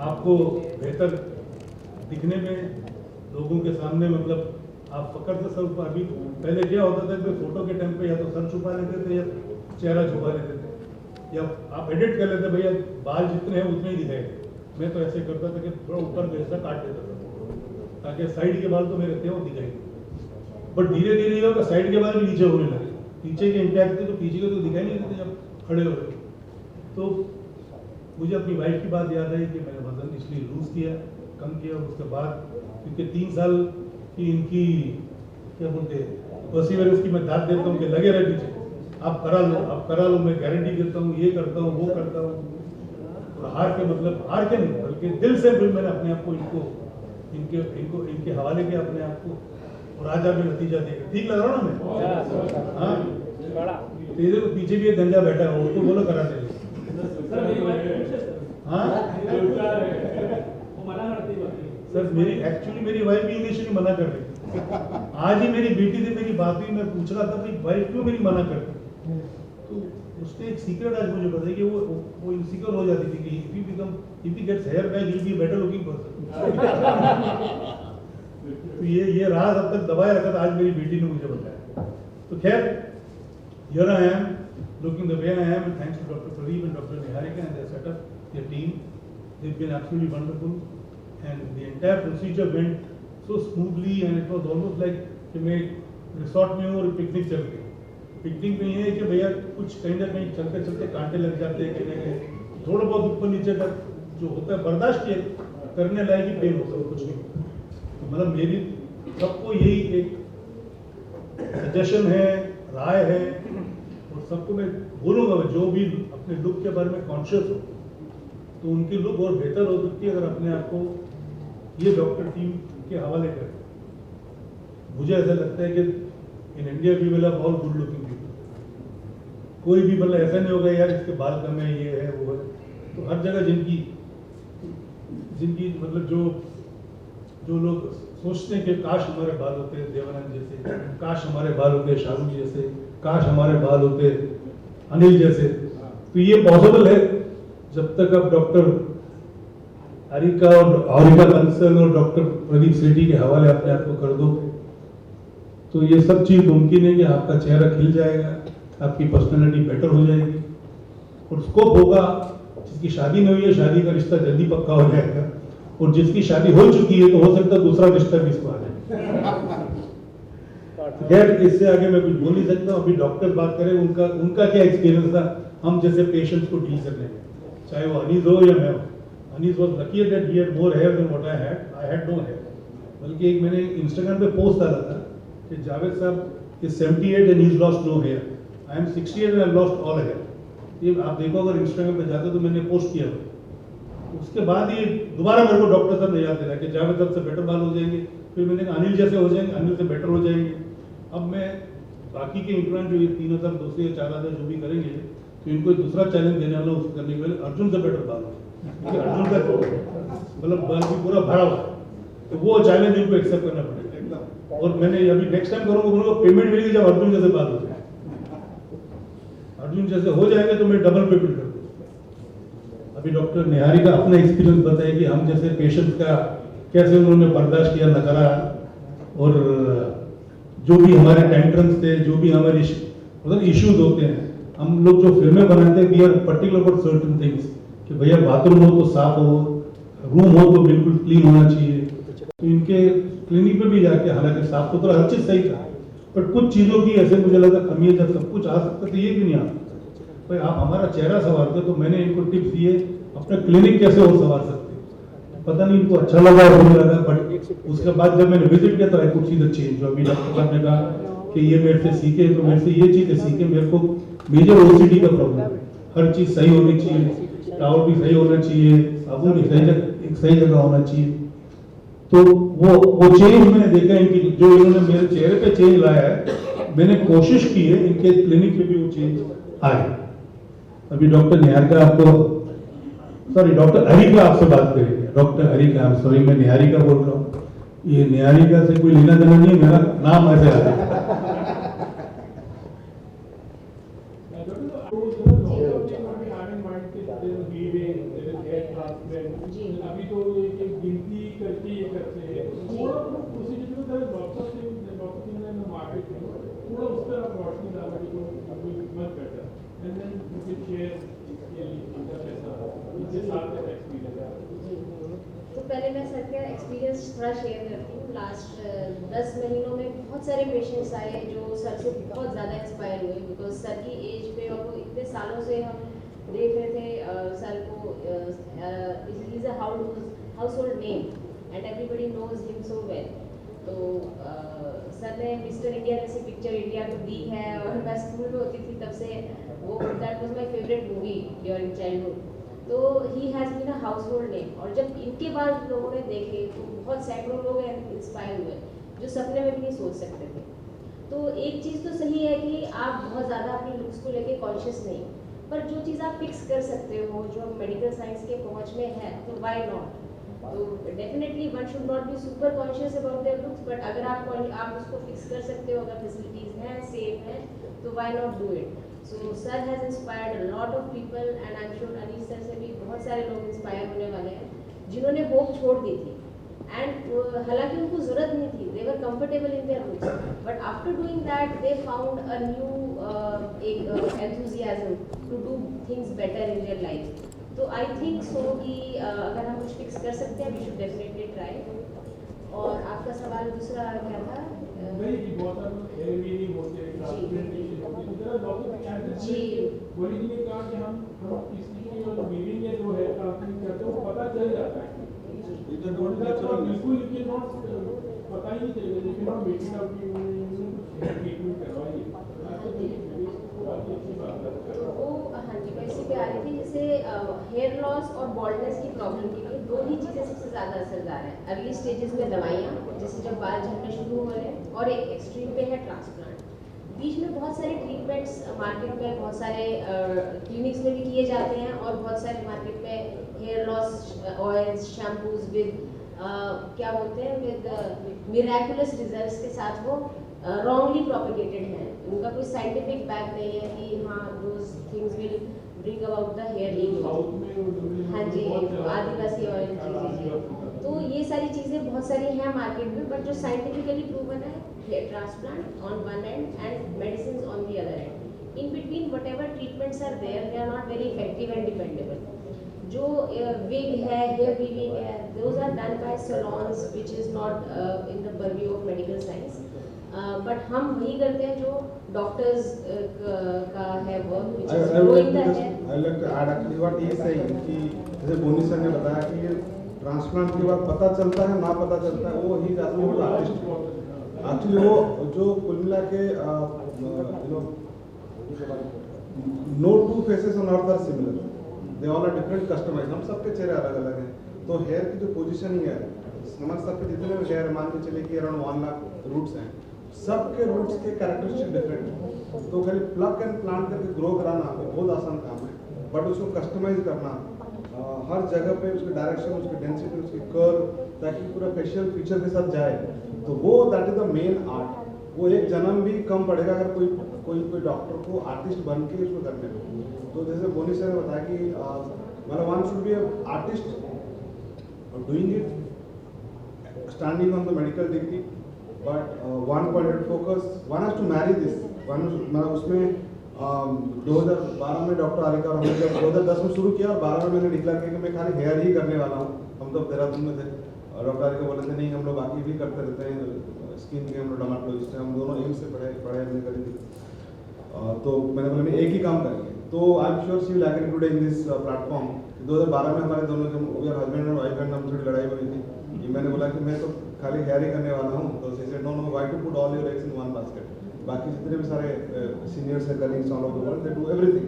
आपको बेहतर दिखने में, लोगों के सामने मतलब आप फकर से सर। अभी पहले क्या होता था कि फोटो के टाइम पे या तो सर छुपा लेते थे या चेहरा छुपा लेते थे, या आप एडिट कर लेते भैया बाल जितने हैं उतने ही दिखाए। मैं तो ऐसे करता था कि थोड़ा ऊपर का हिस्सा काट देता था ताकि साइड के बाल तो मेरे थे वो दिखाई, बट धीरे धीरे ये होगा साइड के बाल भी नीचे होने लगे, पीछे के इंटैक्ट थे तो पीछे के तो दिखाई नहीं देते जब खड़े हो रहे। तो मुझे अपनी वाइफ की बात याद आई कि मैंने वजन इसलिए लूज किया, कम किया, उसके बाद क्योंकि 3 साल की इनकी क्या बोलते हैं परसिवरेंस की मैं दाद देता हूँ कि लगे रहे पीछे, आप करा लो, मैं गारंटी देता हूँ, ये करता हूँ, वो करता हूँ, और हार के नहीं बल्कि दिल से फिर मैंने अपने आप को इनके हवाले किया अपने आप को, और आज आप नतीजा देगा। ठीक लग रहा ना मैं? हाँ, तेरे को पीछे भी एक गंजा बैठा है, उसको बोलो करा दे। हाँ सर, मेरी वाइफ भी इनिशियली मना कर रही थी। आज ही मेरी बेटी से मेरी बात हुई, मैं पूछ रहा था कि वाइफ क्यों मेरी मना करती, तो उसने एक सीक्रेट आज मुझे बताया कि वो इनसिक्योर हो जाती थी कि if he gets hair back he'll be a better looking person। तो ये राज अब तक दबाए रखा था, आज मेरी बेटी ने मुझे बताया। तो खैर, here I am looking the way I am, and thanks to Dr. Pradeep and Dr. Niharika and their setup, their team, they've been absolutely wonderful, and the entire procedure went so smoothly, and it was almost like कि मैं resort में हूँ और picnic चल रही। Picnic में ये है कि भैया कुछ कहीं ना कहीं चलते चलते कांटे लग जाते हैं, कहीं ना कहीं थोड़ा बहुत ऊपर नीचे का जो होता है बर्दाश्त करने लायक ही पेन होता है, कुछ नहीं। तो मतलब मेरी सबको यही एक सजेशन है, राय है, और सबको मैं बोलूँगा जो भी अपने लुक के बारे में कॉन्शियस हो तो उनकी लुक और बेहतर हो सकती है अगर अपने आप को ये डॉक्टर टीम के हवाले करें। मुझे ऐसा लगता है कि in India we will have all good looking people, कोई भी मतलब ऐसा नहीं होगा यार इसके बाल कम है, ये है, वो है। तो हर जगह जिनकी मतलब जो लोग सोचते हैं कि काश हमारे बाल होते देवानंद जैसे, काश हमारे बाल होते शाहरुख जैसे, काश हमारे बाल होते अनिल जैसे, तो ये पॉसिबल है जब तक आप डॉक्टर आरिका बंसल और डॉक्टर प्रदीप सेठी के हवाले अपने आप को कर दो, तो ये सब चीज मुमकिन है कि आपका चेहरा खिल जाएगा, आपकी पर्सनालिटी बेटर हो जाएगी, और स्कोप होगा। जिसकी शादी नहीं हुई है शादी का रिश्ता जल्दी पक्का हो जाएगा, और जिसकी शादी हो चुकी है तो हो सकता है दूसरा रिश्ता भी इसको आ जाए। खैर, इससे आगे मैं कुछ बोल नहीं सकता। अभी डॉक्टर बात करें उनका क्या एक्सपीरियंस था हम जैसे पेशेंट्स को डील करने में, चाहे वो अनीस हो या मैं हो। Anees was lucky that he had more hair than what I had no hair. बल्कि एक मैंने इंस्टाग्राम पे पोस्ट डाला था कि जावेद साहब is 78 and he is lost no hair, I am 68 and I lost all hair. ये आप देखो अगर इंस्टाग्राम पे जाते तो मैंने पोस्ट किया हुआ। उसके बाद ये दोबारा मेरे को डॉक्टर साहब ने याद दिलाया कि जावेद साहब से बेटर बाल हो जाएंगे, फिर मैंने कहा अनिल जैसे हो जाएंगे, अनिल से बेटर हो जाएंगे। अब मैं बाकी के इम्प्लांट जो ये 3,200 या 4,000 जो भी करेंगे तो इनको एक दूसरा चैलेंज देने वाला उसको करने के लिए अर्जुन से बेटर बाल हो, अर्जुन का मतलब बाल भी पूरा भरा हुआ है, तो वो चैलेंज इनको एक्सेप्ट करना पड़ेगा। और मैंने अभी नेक्स्ट टाइम करूँगा बोलूँगा पेमेंट मिलेगी जब अर्जुन जैसे बाल हो जाए, अर्जुन जैसे हो जाएंगे तो मैं डबल पेमेंट कर दूँगा। अभी डॉक्टर निहारिका अपना एक्सपीरियंस बताए कि हम जैसे पेशेंट का कैसे उन्होंने बर्दाश्त किया, नकारा, और जो भी हमारे टेंट्रम्स थे, जो भी हमारे मतलब इश्यूज होते हैं, हम लोग जो फिल्में बनाते हैं we are particular about certain things कि भैया बाथरूम हो तो साफ हो, रूम हो तो बिल्कुल क्लीन होना चाहिए। तो इनके क्लिनिक पे भी जाके हालांकि साफ सुथरा हर चीज सही था, बट कुछ चीजों की ऐसे मुझे लगा कमी है, जब सब कुछ आ सकता तो ये क्यों नहीं आ सकता। भाई आप हमारा चेहरा संवारते, तो मैंने इनको टिप्स दिए अपना क्लिनिक कैसे और संवार सकते। पता नहीं इनको अच्छा लगा और नहीं लगा, बट उसके बाद जब मैंने विजिट किया तो I could see the change. जो अभी डॉक्टर साहब ने कहा कि ये मेरे से सीखे, तो मेरे से ये चीजें सीखे। मेरे को मेजर ओसीडी का प्रॉब्लम है, हर चीज सही होनी चाहिए, टावल भी सही होना चाहिए, साबुन भी सही जगह होना चाहिए। तो वो चेंज मैंने देखा इनकी, जो इन्होंने मेरे चेहरे पे चेंज लाया है, मैंने कोशिश की है इनके क्लिनिक पे भी वो चेंज आए। अभी डॉक्टर निहारिका आपको, सॉरी डॉक्टर हरिका आपसे बात करेंगे। डॉक्टर हरिका, सॉरी मैं निहारिका बोल रहा हूँ, ये निहारिका से कोई लेना देना नहीं है, मेरा नाम ऐसे आ रहा है। अभी तो एक गिनती करके ये करते हैं, थोड़ा उसी मार्केट में थोड़ा उस तरह रोशनी डालने की मत करता, and then you can share इसके साथ एक्सपीरियंस। तो पहले मैं सर का एक्सपीरियंस थोड़ा शेयर करती हूँ। लास्ट 10 महीनों में बहुत सारे पेशेंट्स आए जो सर से बहुत ज़्यादा इंस्पायर हुए, बिकॉज सर की एज पे और वो इतने सालों से हम देख रहे थे सर को। He is a household name and everybody knows him so well. तो सर ने मिस्टर इंडिया जैसी पिक्चर इंडिया तो दी है, और मैं स्कूल में होती थी तब से वो, that was my favourite movie during childhood. तो he has been a household name. और जब इनके बाद लोगों ने देखे तो बहुत सैकड़ों लोग इंस्पायर हुए जो सपने में भी नहीं सोच सकते थे। तो एक चीज़ तो सही है कि आप बहुत ज़्यादा अपनी लुक्स को लेके कॉन्शियस नहीं, पर जो चीज़ आप फिक्स कर सकते हो, जो मेडिकल साइंस के पहुंच में है, तो व्हाई नॉट। तो definitely one should not be super conscious about their looks, but अगर आप उसको फिक्स कर सकते हो, अगर फैसिलिटीज़ हैं, सेफ हैं, तो why not do it. So sir has inspired a lot of people, and I am sure Anish sir से भी बहुत सारे लोग इंस्पायर होने वाले हैं जिन्होंने होप छोड़ दी थी। एंड हालांकि उनको ज़रूरत नहीं थी, they were comfortable in their looks, but after doing that they found a new enthusiasm to do things better in their life. तो आई थिंक सो कि अगर हम कुछ फिक्स कर सकते हैं, वी शुड डेफिनेटली ट्राई। और आपका सवाल दूसरा क्या था? नहीं कि बहुत सारे एयरवेरी होते हैं, ट्रांसप्लांटेशन होते हैं, जरा डॉक्टर कैंडिडेट जी बोली जी ने कहा कि हम किसी की जो वीविंग है जो है ट्रांसप्लांट करते हैं वो पता चल जाता है। बिल्कुल ये नॉट पता ही नहीं चलेगा, लेकिन हम बेटी का ट्रीटमेंट करवाइए। वो हाँ जी, मैं इसी पे आ रही थी। जैसे हेयर लॉस और बॉल्डनेस की प्रॉब्लम के लिए दो ही चीज़ें सबसे ज़्यादा असरदार हैं। अर्ली स्टेजेस में दवाइयाँ, जैसे जब बाल झड़ना शुरू हो रहे हैं, और एक एक्सट्रीम पे है ट्रांसप्लांट। बीच में बहुत सारे ट्रीटमेंट्स मार्केट में, बहुत सारे क्लिनिक्स में भी किए जाते हैं, और बहुत सारे मार्केट में hair loss oils, shampoos with क्या बोलते हैं, विद मिराकुलस रिजल्ट्स के साथ वो रॉन्गली प्रोपिगेटेड हैं। उनका कोई साइंटिफिक बैक नहीं है कि हाँ those things will bring about the hair regrowth. हाँ जी, आदिवासी ऑयल, जी। तो ये सारी चीज़ें बहुत सारी हैं मार्केट में, बट जो साइंटिफिकली प्रूवन है, hair transplant on one end and medicine on the other end. In between whatever treatments are there, they are not very effective and dependable. जो विग है, हेयर वीविंग है, those are done by salons which is not in the purview of medical science. But हम वही करते हैं जो doctors का है work, which is growing the hair. I like to add actually what he is saying कि जैसे बोनी sir ने बताया कि ट्रांसप्लांट के बाद पता चलता है, ना पता चलता है, वो ही आदमी को आर्टिस्ट एक्चुअली वो जो कुल मिला के you know no two faces on earth are similar, they all are different customise. हम सबके चेहरे अलग अलग हैं, तो हेयर की जो पोजीशनिंग है, हमारे सबके जितने भी हेयर मान के चले कि अराउंड 1 लाख रूट्स हैं, सबके रूट्स के कैरेक्टरिस्टिक डिफरेंट है। तो खाली प्लग एंड प्लांट करके ग्रो कराना बहुत आसान काम है, बट उसको कस्टमाइज करना हर जगह पे, उसके डायरेक्शन, उसकी डेंसिटी, उसकी कर्व, ताकि पूरा फेशियल फीचर के साथ जाए, तो वो that is the main art. वो एक जन्म भी कम पड़ेगा अगर कोई डॉक्टर को आर्टिस्ट बन के उसको करने में। तो जैसे बोनी सर ने बताया कि मतलब one should be artist doing it, standing on the medical degree, but one pointed focus, one has to marry this, one मतलब उसमें 2012 में डॉक्टर आरिका और हमने जब 2010 में शुरू किया और 12 में मैंने डिक्लेयर किया कि मैं खाली हेयर ही करने वाला हूँ। हम तो देहरादून में थे और डॉक्टर आरिका बोले थे नहीं हम लोग बाकी भी करते रहते हैं, स्किन के हम लोग डर्मेटोलॉजिस्ट हैं, हम दोनों एम्स से पढ़ाई हमने करी थी। तो मैंने बोला नहीं एक ही काम करेंगे। तो I am sure she will agree today in this platform. 2012 में हमारे दोनों के हस्बैंड एंड वाइफ एंड हम थोड़ी लड़ाई हुई थी कि मैंने बोला कि मैं तो खाली हेयर ही करने वाला हूँ, तो she said no no why to put all your eggs in one basket. बाकी जितने भी सारे सीनियर्स हैं colleagues all over the world they do everything,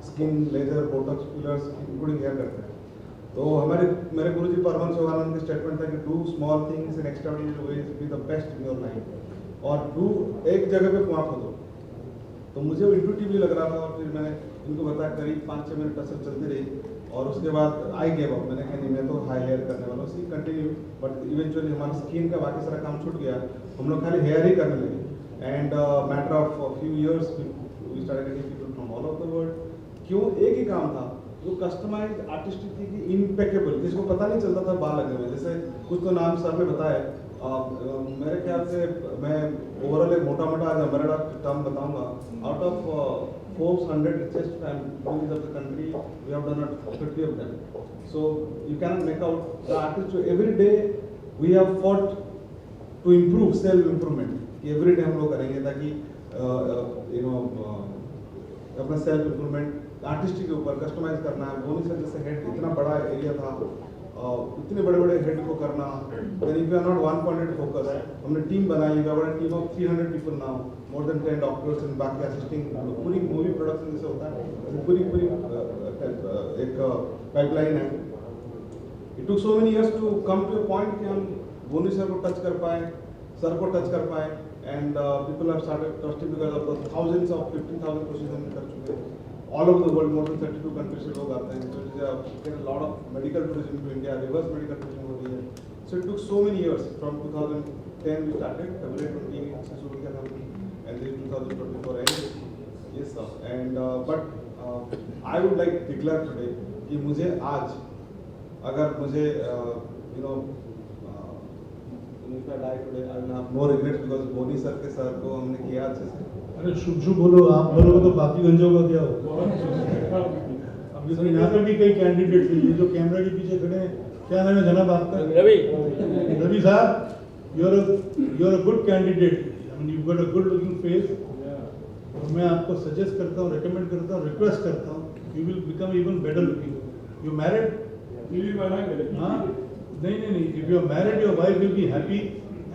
skin, laser, botox, fillers including hair करते हैं। तो मेरे गुरुजी परमहंस योगानंद का स्टेटमेंट था कि do small things in extraordinary ways be the best in your life, और डू एक जगह पे कुआं खोदो। तो मुझे इंट्यूटिवली लग रहा था और फिर मैंने इनको बताया, करीब 5-6 मिनट टसल चलती रही और उसके बाद आई गेव अप। मैंने कहा नहीं मैं तो हाई हेयर करने वाला हूँ। सी कंटिन्यू, बट इवेंचुअली हमारी स्किन का बाकी सारा काम छूट गया, हम लोग खाली हेयर ही करने लगे। And matter of few years we started getting people from all over the world. क्यों? एक ही काम था जो कस्टमाइज्ड आर्टिस्टिक थी कि इम्पेकेबल, जिसको पता नहीं चलता था बाल लगे हुए। जैसे कुछ तो नाम सर ने बताया, मेरे ख्याल से मैं ओवरऑल एक मोटा मोटा आज हमारा टर्म बताऊंगा। Out of 400 richest families of the country, we have done 30 of them. So you cannot make out the artists. Every day we have fought to improve, self improvement. Every day हम लोग करेंगे ताकि अपना self improvement artistic के ऊपर customise करना है। बोनी sir जैसे हेड इतना बड़ा एरिया था, इतने बड़े बड़े हेड को करना, then if you are not one pointed focus, हमने टीम बनाई, we have a team of 300 people now, more than 10 doctors and बाकी असिस्टिंग। पूरी मूवी प्रोडक्शन जैसे होता है पूरी एक पाइपलाइन है। It took so many years to come to a point कि हम बोनी सर को टच कर पाए, सर को टच कर पाए, and people have started trusting because of the thousands of 15,000 courses हमने कर चुके हैं। All over the world, more than 32 countries से लोग आते हैं। So it is a lot of medical tourism to India, reverse medical tourism हो रही है। So it took so many years. From 2010 we started, February 28 से शुरू किया था हमने, and this 2024 end. Yes sir. And but I would like to declare today कि मुझे आज अगर मुझे if I die today, I will have no regrets because Boney sir के सर को हमने किया अच्छे से। अरे शुभ शुभ बोलो, आप बोलोगे तो बाकी गंजों का क्या हो। अब इसमें यहाँ पे भी कई कैंडिडेट हैं, ये जो कैमरा के पीछे खड़े हैं, क्या नाम है जनाब आपका? रवि साहब, you are a good candidate. I mean you got a good looking face. और मैं आपको सजेस्ट करता हूँ, रिकमेंड करता हूँ, रिक्वेस्ट करता हूँ, you will become even better looking. You married? हाँ, नहीं, if you are married, your wife will be happy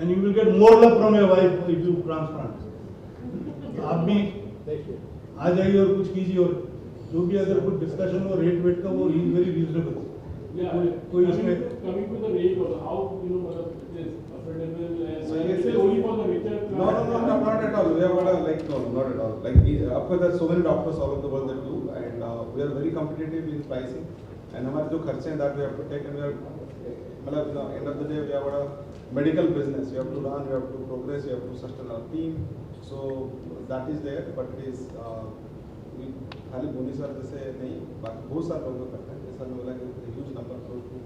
and you will get more love from your wife if you transplant। आप भी आ जाइए और कुछ कीजिए, और जो भी अगर कुछ डिस्कशन हो रेट वेट का, वो इज वेरी रीजनेबल। कोई उसमें coming to the rate or how it is affordable and So yes, only for the richer class. No, not at all. We have got a no, not at all. Of course, there are so many doctors all over the world that do, and we are very competitive in pricing. And हमारे जो खर्चे हैं that we have to take, and we are मतलब end of the day we have got a medical business. We have to run, we have to progress, we have to sustain our team. So that is there, but it is खाली बोनी sir जैसे नहीं, बाकी बहुत सारे लोग करते हैं। जैसा मैं बोला कि huge number, close to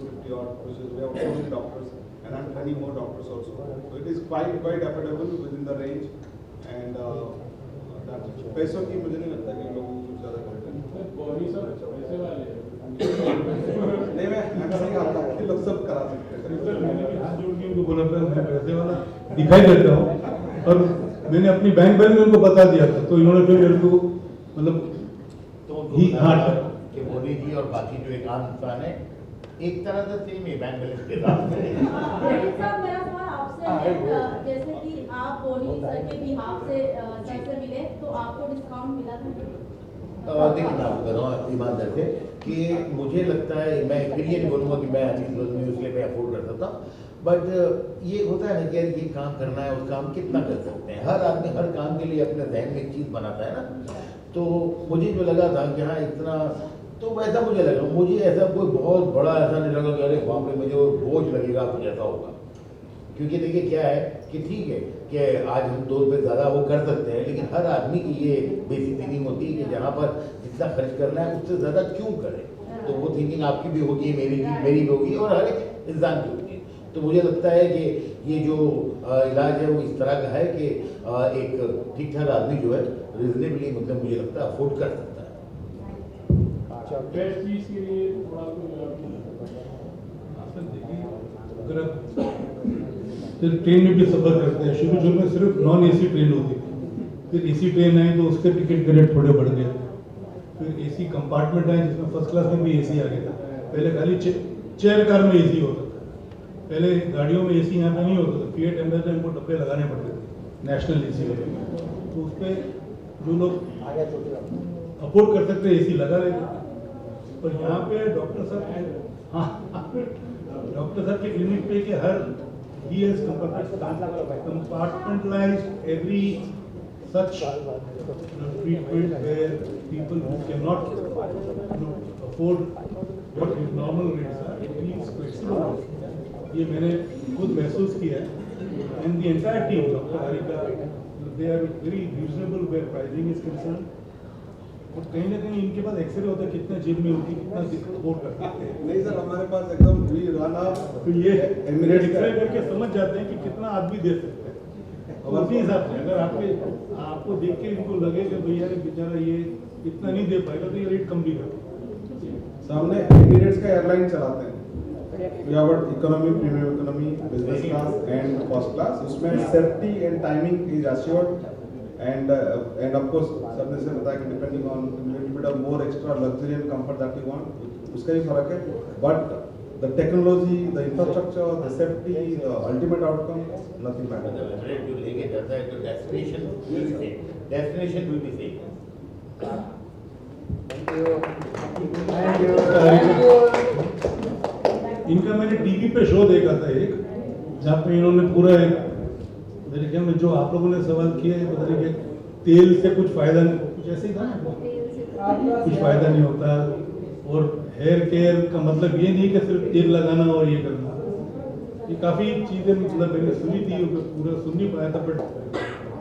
250 odd courses. We have so many doctors, and I'm training more doctors also. So it is quite affordable within the range, and पैसों की मुझे नहीं लगता कि लोग कुछ ज़्यादा करते हैं। बोनी सर पैसे वाले नहीं, मैं ऐसा ही आता कि लोग सब करा सकते हैं। मैंने भी हाथ जोड़ के उनको बोला था मैं पैसे वाला दिखाई देता हूँ, और मैंने अपनी बैंक बैलेंस उनको बता दिया था, तो इन्होंने फिर मेरे को मतलब ही हाथ कि मोदी जी और बाकी जो एक आम इंसान है एक तरह से सेम ही बैंक बैलेंस के साथ साहब, मेरा सवाल आपसे है, जैसे कि आप बोनी सर के बिहाफ से सर से मिले तो आपको डिस्काउंट मिला था? देखिए मैं आपको कह रहा हूँ ईमानदार से कि मुझे लगता है, मैं फिर ये नहीं बोलूँगा कि मैं अच्छी क्लोज में उसके लिए अफोर्ड कर सकता हूँ, बट ये होता है ना कि ये काम करना है, उस काम कितना कर सकते हैं। हर आदमी हर काम के लिए अपने जहन में एक चीज़ बनाता है ना। तो मुझे जो लगा था कि हाँ इतना, तो वैसा मुझे लगा, मुझे ऐसा कोई बहुत बड़ा ऐसा नहीं लगा कि अरे वहाँ पे मुझे बोझ लगेगा कुछ ऐसा होगा। क्योंकि देखिए क्या है कि ठीक है कि आज हम 2 रुपये ज़्यादा वो कर सकते हैं, लेकिन हर आदमी की ये बेसिक थिंकिंग होती है कि जहाँ पर जितना खर्च करना है उससे ज़्यादा क्यों करें। तो वो थिंकिंग आपकी भी होगी, मेरी भी होगी, और हर एक इंसान की होगी। तो मुझे लगता है कि ये जो इलाज है वो इस तरह का है कि एक ठीक ठाक आदमी जो है रिजनेबली मतलब मुझे लगता है अफोर्ड कर सकता है। बेस्ट चीज के लिए थोड़ा अगर आप फिर ट्रेन में भी सफर करते हैं, शुरू में सिर्फ नॉन एसी ट्रेन होती थी, फिर एसी ट्रेन आई तो उसके टिकट के रेट थोड़े बढ़ गए, फिर एसी कंपार्टमेंट आए जिसमें फर्स्ट क्लास में भी एसी आ गया था। पहले खाली चेयर कार में एसी होता था, पहले गाड़ियों में एसी यहाँ पे नहीं होता था, फिएट एम्बेसडर हमको डब्बे लगाने पड़ते थे नेशनल एसी वाले, तो उस पर जो लोग अफोर्ड कर सकते एसी लगा लेते थे। और यहाँ पे डॉक्टर साहब के क्लिनिक पे कि हर he has compartmentalized every such treatment where people who cannot afford what his normal rates are, he is flexible. ये मैंने खुद महसूस किया है, and the entire team, Dr. Harika, they are very reasonable where pricing is concerned. और कहीं ना कहीं इनके पास एक्सरे होता है कितना जेब में होती है, कितना सपोर्ट करते हैं। नहीं सर, हमारे पास एकदम फ्री रन आप तो ये एमिरेट्स एक्सरे करके समझ जाते हैं कि कितना आदमी दे सकते हैं। और उसी हिसाब से अगर आपको देख के इनको लगे कि भैया बेचारा ये इतना नहीं दे पाएगा तो ये रेट कम भी करो। सामने एमिरेट्स का एयरलाइन चलाते हैं, we have economy, premium economy, business class and first class. उसमें safety and timing is assured and of course sir ने से बताया कि depending on little bit of more extra luxury and comfort that you want, उसका ही फर्क है। But the technology, the infrastructure, the safety, the ultimate outcome, nothing matter. जो लेके जाता है तो डेस्टिनेशन विल बी सेम। इनका मैंने टीवी पे शो देखा था एक, जहाँ पे इन्होंने पूरा मेरे ख्याल में जो आप लोगों ने सवाल किया है, पता नहीं कि तेल से कुछ फायदा नहीं, कुछ ऐसे ही था ना, कुछ फायदा नहीं होता। और हेयर केयर का मतलब ये नहीं कि सिर्फ तेल लगाना और ये करना, ये काफ़ी चीज़ें मतलब मैंने सुनी थी, पूरा सुन नहीं पाया था, but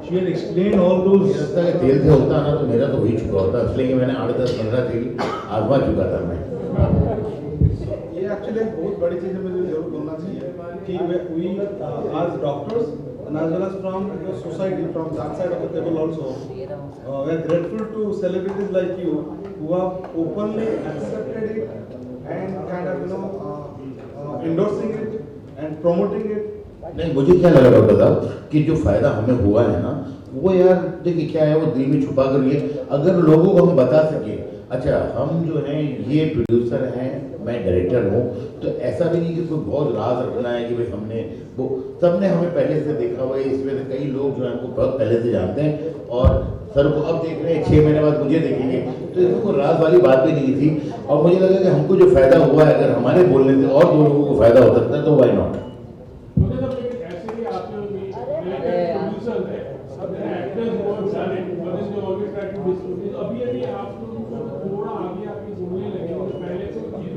she had explain all those. तेल से होता ना तो मेरा तो हो ही चुका होता, इसलिए कि मैंने 8-10-15 तेल आजमा चुका था मैं। ये एक्चुअली एक बहुत बड़ी चीज़ है, मुझे जरूर बोलना चाहिए कि we as doctors and as well as from the society, from that side of the table also, we are grateful to celebrities like you who have openly accepted it and kind of endorsing it and promoting it. नहीं, मुझे क्या लगा doctor साहब कि जो फायदा हमें हुआ है ना, वो यार देखिए क्या है, वो दिल में छुपा कर लिए अगर लोगों को हम बता सके, अच्छा हम जो हैं ये प्रोड्यूसर हैं, मैं डायरेक्टर हूँ, तो ऐसा भी नहीं कि कोई बहुत राज रखना है कि भाई हमने वो, सबने हमें पहले से देखा हुआ है। इसमें से कई लोग जो हैं हमको बहुत पहले से जानते हैं और सर को अब देख रहे हैं, 6 महीने बाद मुझे देखेंगे, तो इसमें कोई राज वाली बात भी नहीं थी। और मुझे लगा कि हमको जो फायदा हुआ है, अगर हमारे बोलने से और 2 लोगों को फायदा हो सकता है तो वाई नॉट।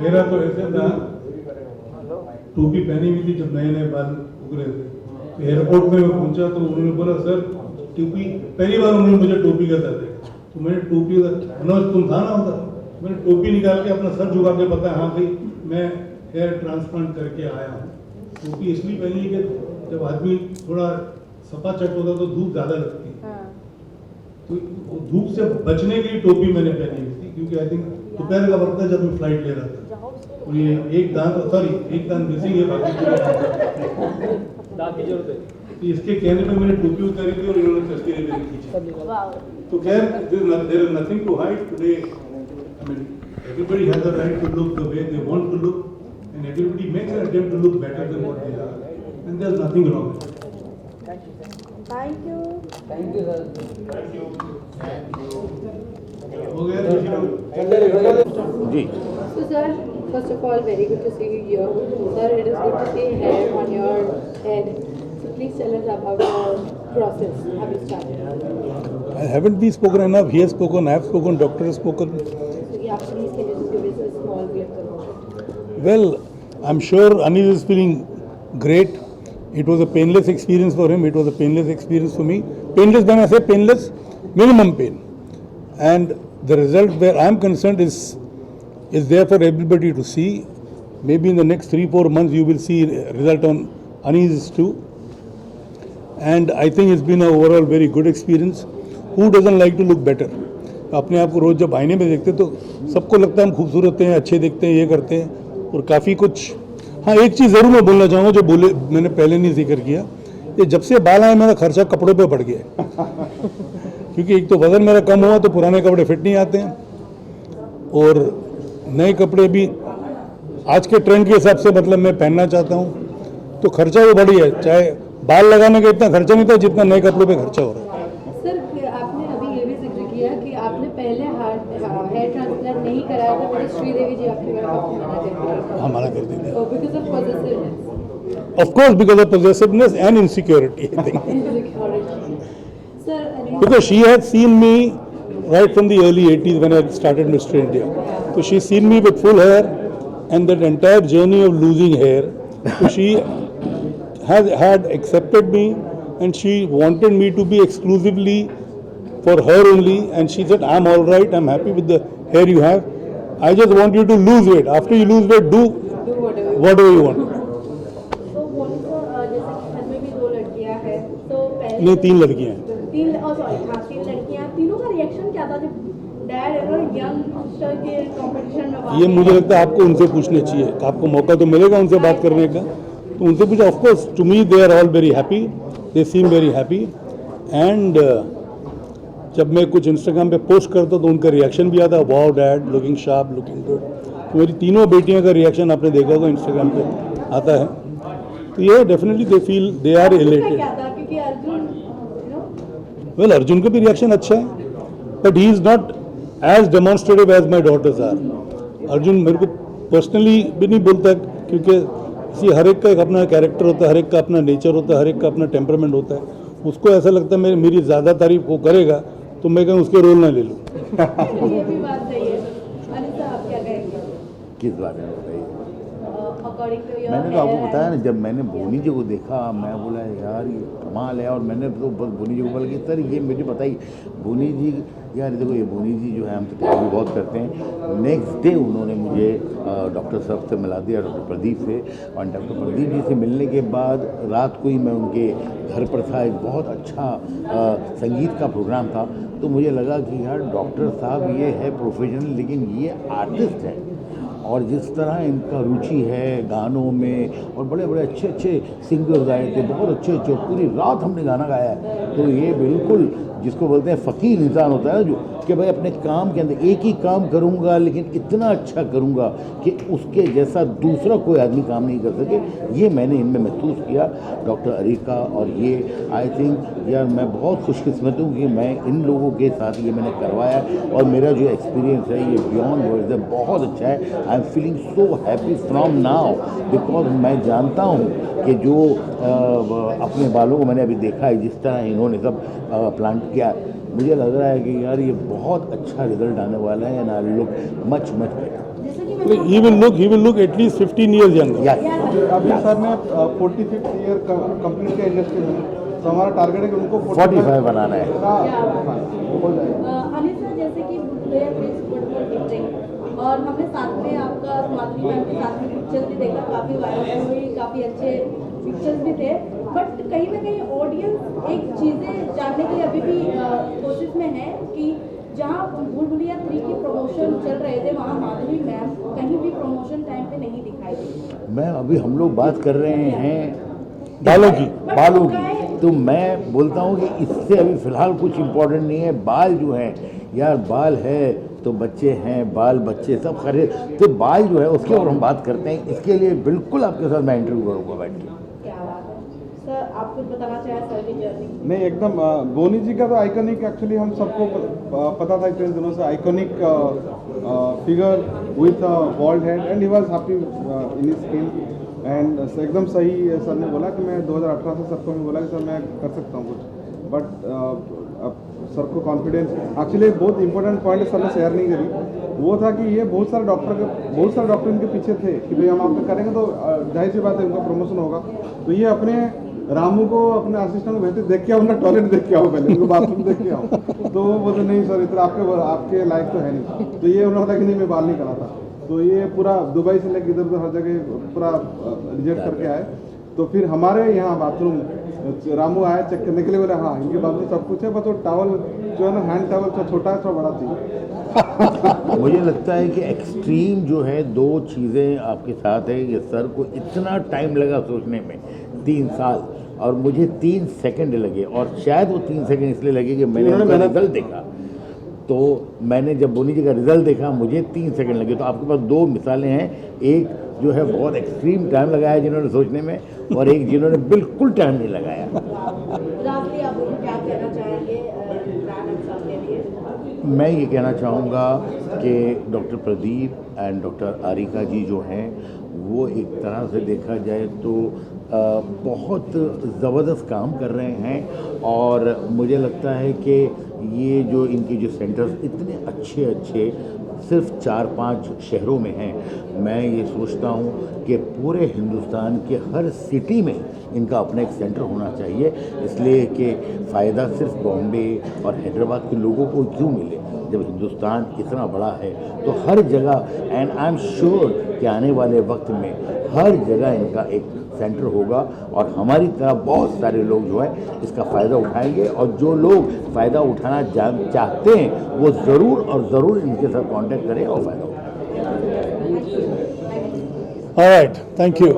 मेरा तो ऐसे था, टोपी पहनी हुई थी जब नए बाल उगरे थे, तो एयरपोर्ट में मैं पहुंचा तो उन्होंने बोला सर टोपी, पहली बार उन्होंने मुझे टोपी का दर्द देखा, तो मैंने टोपी मनोज तुम था ना होता, मैंने टोपी निकाल के अपना सर झुका के बताया हाँ भाई मैं हेयर ट्रांसप्लांट करके आया हूँ। टोपी इसलिए पहनी कि जब आदमी थोड़ा सपा चट होता तो धूप ज़्यादा लगती है, तो धूप से बचने के लिए टोपी मैंने पहनी हुई थी, क्योंकि आई थिंक दोपहर का वक्त था जब मैं फ्लाइट ले रहा था, और ये एक दांत मिसिंग है, बाकी दांत की जरूरत है। तो इसके कहने पे मैंने टोपी उतारी थी और इन्होंने तस्वीरें मेरी खींची। तो खैर there is nothing to hide today, I mean everybody has the right to look the way they want to look and everybody makes an attempt to look better than what they are, and there is nothing wrong. Thank you sir. हो गया जी। So sir, first of all, very good to see you here. Sir, it is good to see hair on your head. So please tell us about the process. How you started? haven't we spoken enough? He has spoken, I have spoken, doctor has spoken. So yeah, please can you just give us a small glimpse about it? Well, I'm sure Anil is feeling great. It was a painless experience for him. It was a painless experience for me. Painless, when I say painless, minimum pain. And the result where I am concerned is there for everybody to see. Maybe in the next 3-4 months you will see a result on Anil's too. And I think it's been an overall very good experience. Who doesn't like to look better? अपने आप को रोज़ जब आईने में देखते तो सबको लगता है हम खूबसूरत हैं, अच्छे दिखते हैं, ये करते हैं, और काफ़ी कुछ। हाँ, एक चीज़ ज़रूर मैं बोलना चाहूँगा जो बोले मैंने पहले नहीं जिक्र किया, ये जब से बाल आए मेरा खर्चा कपड़ों पे बढ़ गया है क्योंकि एक तो वज़न मेरा कम हुआ तो पुराने कपड़े फिट नहीं आते हैं, और नए कपड़े भी आज के ट्रेंड के हिसाब से मतलब मैं पहनना चाहता हूँ, तो खर्चा वो बढ़ी है। चाहे बाल लगाने का इतना खर्चा नहीं था जितना नए कपड़ों पे खर्चा हो रहा है। सर, आपने अभी ये भी जिक्र किया कि आपने पहले हेयर ट्रांसप्लांट नहीं कराया था, बट श्रीदेवी जी आपके बारे में आपको मना कर दिया। हाँ, मना कर दी थी। Because of positiveness. Of course, because of possessiveness and insecurity, I think. Sir, Because she had seen me right from the early 80s when I started Mr. India. So she's seen me with full hair, and that entire journey of losing hair. So she had accepted me, and she wanted me to be exclusively for her only. And she said, "I'm all right. I'm happy with the hair you have. I just want you to lose weight. After you lose weight, do whatever you want." नहीं, 3 लड़कियां हैं। 3 लड़कियां, तीनों का reaction क्या था जब dad youngster के कंपटीशन में? ये मुझे लगता है आपको उनसे पूछना चाहिए, आपको मौका तो मिलेगा उनसे बात करने का, तो उनसे पूछो। Of course to me they are all very happy, they seem very happy, and जब मैं कुछ इंस्टाग्राम पे पोस्ट करता तो उनका रिएक्शन भी आता, wow dad, looking sharp, looking good. तो मेरी तीनों बेटियों का रिएक्शन आपने देखा होगा इंस्टाग्राम पे आता है, तो ये definitely they feel they are elated. Well, Arjun का भी रिएक्शन अच्छा है, but he is not as demonstrative as my daughters are. Arjun मेरे को पर्सनली भी नहीं बोलता, क्योंकि किसी हर एक का एक अपना कैरेक्टर होता है, हर एक का अपना नेचर होता है, हर एक का अपना टेम्परामेंट होता है। उसको ऐसा लगता है मेरी ज़्यादा तारीफ वो करेगा तो मैं कहीं उसके रोल ना ले लूँ। ये भी बात सही है। अनिता, आप क्या कहेंगे? किस बारे में बताइए? अकॉर्डिंग टू योर, मैंने तो आपको बताया ना, जब मैंने बोनी जी को देखा मैं बोला यार ये कमाल है, और मैंने तो बस बोनी जी को बोला कि सर ये मुझे बताइए बोनी जी, यार देखो ये बोनी जी जो है हम तो तैयारी बहुत करते हैं। नेक्स्ट डे उन्होंने मुझे डॉक्टर साहब से मिला दिया, डॉक्टर प्रदीप से, और डॉक्टर प्रदीप जी से मिलने के बाद रात को ही मैं उनके घर पर था। एक बहुत अच्छा संगीत का प्रोग्राम था, तो मुझे लगा कि यार डॉक्टर साहब ये है प्रोफेशनल, लेकिन ये आर्टिस्ट है, और जिस तरह इनका रुचि है गानों में, और बड़े बड़े अच्छे अच्छे सिंगर्स आए थे, बहुत अच्छे अच्छे, पूरी रात हमने गाना गाया है। तो ये बिल्कुल जिसको बोलते हैं फ़कीर इंसान होता है जो कि भाई अपने काम के अंदर एक ही काम करूँगा लेकिन इतना अच्छा करूँगा कि उसके जैसा दूसरा कोई आदमी काम नहीं कर सके, ये मैंने इनमें महसूस किया। डॉक्टर अरीका और ये आई थिंक यार मैं बहुत खुशकिस्मत हूँ कि मैं इन लोगों के साथ ये मैंने करवाया, और मेरा जो एक्सपीरियंस है ये बियॉन्ड वर्ड्स है, बहुत अच्छा है। I am feeling so happy from now, because मैं जानता हूँ कि जो अपने बालों को मैंने अभी देखा है, जिस तरह इन्होंने सब प्लांट किया, मुझे लग रहा है कि यार ये बहुत अच्छा रिजल्ट आने वाला है, and I look much much better. He will look at least 15 years younger. अभी सर ने 45th ईयर कंप्लीट किया इंडस्ट्री में, तो हमारा टारगेट है कि उनको 45 बनाना है। अनिल सर, जैसे कि बुलबुलिया प्रिंस फुटबॉल टीम रही, और हमने साथ में आपका माधुरी मैम के साथ में पिक्चर्स भी देखा, काफ़ी वायरल हुई, काफ़ी अच्छे पिक्चर्स भी थे, बट कहीं ना कहीं ऑडियंस एक चीज़ें जानने के लिए अभी भी कोशिश में है कि जहाँ बुलबुलिया 3 की प्रमोशन चल रहे थे वहाँ माधुरी मैम कहीं भी प्रमोशन टाइम पे नहीं दिखाई दी। मैं अभी हम लोग बात कर रहे हैं बालों की, तो मैं बोलता हूँ कि इससे अभी फ़िलहाल कुछ इम्पोर्टेंट नहीं है। बाल जो हैं यार, बाल है तो बच्चे हैं, बाल बच्चे सब खरे, तो बाल जो है उसके ऊपर हम बात करते हैं। इसके लिए बिल्कुल आपके साथ मैं इंटरव्यू करूँगा बैठ के। क्या बात है सर, आप कुछ बताना चाहें सर की जर्नी? नहीं, एकदम बोनी जी का तो आइकॉनिक, एक्चुअली हम सबको पता था इतने दिनों से, iconic figure with bald head, and he was happy in his skin, and एकदम सही सर ने बोला कि मैं 2018 से सबको मैं बोला कि सर मैं कर सकता हूँ कुछ, बट सर को कॉन्फिडेंस, एक्चुअली बहुत इंपॉर्टेंट पॉइंट सर ने शेयर नहीं करी, वो था कि ये बहुत सारे डॉक्टर इनके पीछे थे कि भाई हम आपका करेंगे तो जाहिर सी बात है उनका प्रमोशन होगा। तो ये अपने रामू को, अपने असिस्टेंट को भेजते, देख के आओ ना, टॉयलेट देख के आओ, पहले उनको बाथरूम देख के आओ। तो वो बोलते नहीं सर इतना आपके लायक तो है नहीं। तो ये उन्होंने कहा कि नहीं मैं बाल नहीं कराता। तो ये पूरा दुबई से लेकर इधर उधर हर जगह पूरा रिजेक्ट करके आए। तो फिर हमारे यहाँ बाथरूम रामू आया चेक करने के लिए, बोले हाँ इनके बात में सब कुछ है, बस वो टॉवल जो है ना, हैंड टॉवल थोड़ा छोटा है, थोड़ा बड़ा चाहिए। मुझे लगता है कि एक्सट्रीम जो है, दो चीज़ें आपके साथ है कि सर को इतना टाइम लगा सोचने में, 3 साल, और मुझे 3 सेकंड लगे, और शायद वो 3 सेकंड इसलिए लगे कि मैंने उनका रिजल्ट देखा। तो मैंने जब बोनी जी का रिजल्ट देखा, मुझे 3 सेकंड लगे। तो आपके पास 2 मिसालें हैं, एक जो है बहुत एक्सट्रीम टाइम लगाया जिन्होंने सोचने में, और एक जिन्होंने बिल्कुल टाइम नहीं लगाया। लास्टली आप लोग क्या कहना चाहेंगे ब्रांड एक्सम के लिए? मैं ये कहना चाहूँगा कि डॉक्टर प्रदीप एंड डॉक्टर आरिका जी जो हैं, वो एक तरह से देखा जाए तो बहुत ज़बरदस्त काम कर रहे हैं, और मुझे लगता है कि ये जो इनके जो सेंटर्स इतने अच्छे अच्छे सिर्फ 4-5 शहरों में हैं, मैं ये सोचता हूँ कि पूरे हिंदुस्तान के हर सिटी में इनका अपना एक सेंटर होना चाहिए, इसलिए कि फ़ायदा सिर्फ बॉम्बे और हैदराबाद के लोगों को क्यों मिले, जब हिंदुस्तान इतना बड़ा है तो हर जगह, एंड आई एम श्योर कि आने वाले वक्त में हर जगह इनका एक सेंटर होगा, और हमारी तरह बहुत सारे लोग जो है इसका फ़ायदा उठाएंगे, और जो लोग फ़ायदा उठाना चाहते हैं वो ज़रूर और ज़रूर इनके साथ कांटेक्ट करें और फ़ायदा उठाएं। All right, thank you.